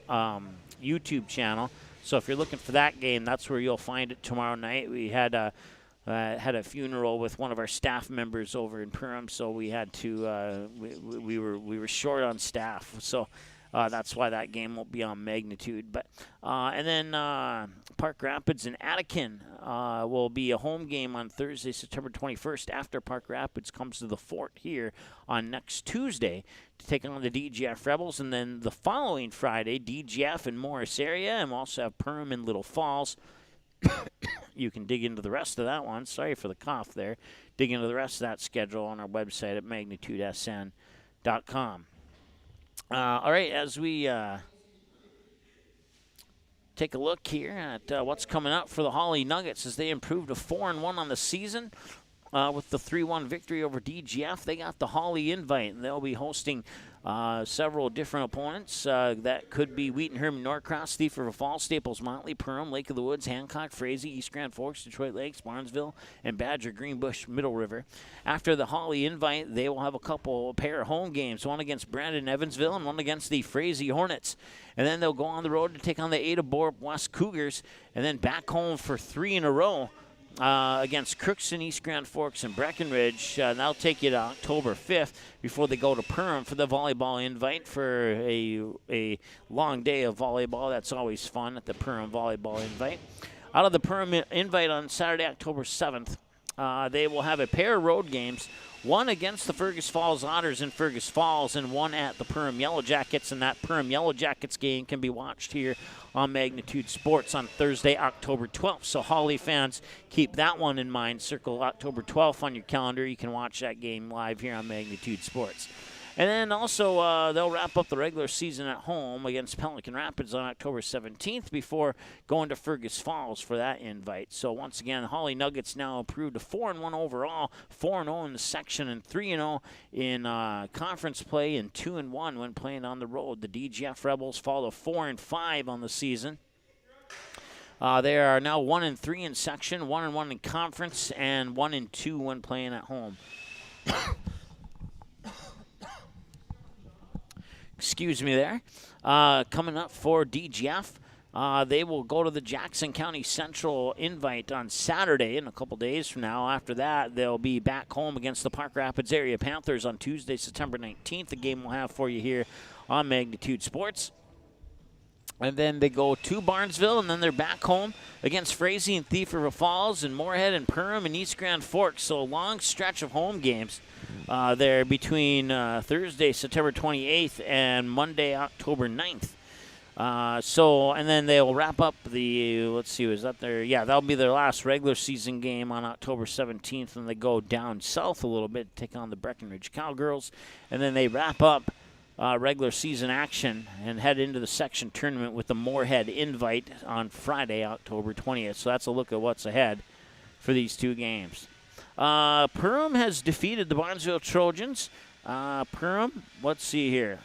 YouTube channel. So if you're looking for that game, that's where you'll find it tomorrow night. We had a funeral with one of our staff members over in Perham, so we had to we were short on staff, so that's why that game won't be on Magnitude. But and then Park Rapids and Attican will be a home game on Thursday, September 21st, after Park Rapids comes to the Fort here on next Tuesday to take on the DGF Rebels. And then the following Friday, DGF in Morris area, and we'll also have Perham in Little Falls. You can dig into the rest of that one. Sorry for the cough there. Dig into the rest of that schedule on our website at magnitudesn.com. All right, as we take a look here at what's coming up for the Hawley Nuggets as they improved to 4-1 on the season with the 3-1 victory over DGF. They got the Hawley invite, and they'll be hosting several different opponents. That could be Wheaton, Herman, Norcross, Thief River Falls, Staples, Motley, Perham, Lake of the Woods, Hancock, Frazee, East Grand Forks, Detroit Lakes, Barnesville, and Badger, Greenbush, Middle River. After the Hawley invite, they will have a pair of home games, one against Brandon Evansville and one against the Frazee Hornets. And then they'll go on the road to take on the Ada Borup West Cougars, and then back home for 3 in a row against Crookston, East Grand Forks, and Breckenridge. That'll take you to October 5th before they go to Perham for the volleyball invite for a long day of volleyball. That's always fun at the Perham volleyball invite. out of the Perm invite on Saturday, October 7th, they will have a pair of road games, one against the Fergus Falls Otters in Fergus Falls and one at the Perm Yellow Jackets, and that Perm Yellow Jackets game can be watched here on Magnitude Sports on Thursday, October 12th. So Hawley fans, keep that one in mind. Circle October 12th on your calendar. You can watch that game live here on Magnitude Sports. And then also they'll wrap up the regular season at home against Pelican Rapids on October 17th before going to Fergus Falls for that invite. So once again, the Hawley Nuggets now improved to 4-1 overall, 4-0 in the section, and 3-0 in conference play, and 2-1 when playing on the road. The DGF Rebels fall to 4-5 on the season. They are now 1-3 in section, 1-1 in conference, and 1-2 when playing at home. Excuse me there. Coming up for DGF, they will go to the Jackson County Central invite on Saturday in a couple days from now. After that, they'll be back home against the Park Rapids Area Panthers on Tuesday, September 19th. The game we'll have for you here on Magnitude Sports. And then they go to Barnesville, and then they're back home against Frazee and Thief River Falls and Moorhead and Perham and East Grand Forks. So a long stretch of home games there between Thursday, September 28th and Monday, October 9th. And then they'll wrap up the, let's see, was that their, yeah, that'll be their last regular season game on October 17th, and they go down south a little bit, take on the Breckenridge Cowgirls, and then they wrap up regular season action and head into the section tournament with the Moorhead invite on Friday, October 20th. So that's a look at what's ahead for these two games. Perham has defeated the Barnesville Trojans. Perham, let's see here.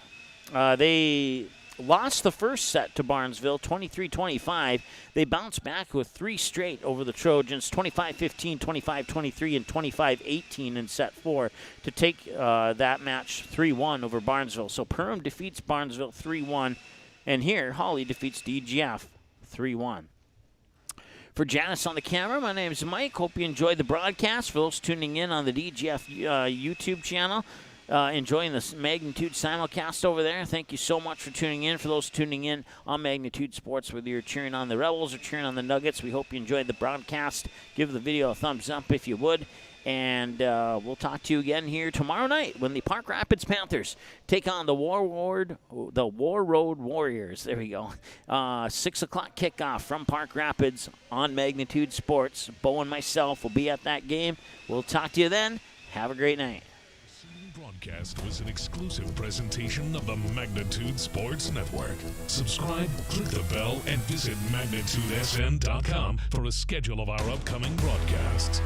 They lost the first set to Barnesville, 23-25. They bounced back with three straight over the Trojans, 25-15, 25-23, and 25-18 in set 4 to take that match 3-1 over Barnesville. So Perham defeats Barnesville 3-1, and here Hawley defeats DGF 3-1. For Janice on the camera, my name is Mike. Hope you enjoyed the broadcast. For those tuning in on the DGF YouTube channel, enjoying this Magnitude simulcast over there, thank you so much for tuning in. For those tuning in on Magnitude Sports, whether you're cheering on the Rebels or cheering on the Nuggets, we hope you enjoyed the broadcast. Give the video a thumbs up if you would. And we'll talk to you again here tomorrow night when the Park Rapids Panthers take on the War Road Warriors. There we go. 6 o'clock kickoff from Park Rapids on Magnitude Sports. Bo and myself will be at that game. We'll talk to you then. Have a great night. Broadcast was an exclusive presentation of the Magnitude Sports Network. Subscribe, click the bell, and visit magnitudesn.com for a schedule of our upcoming broadcasts.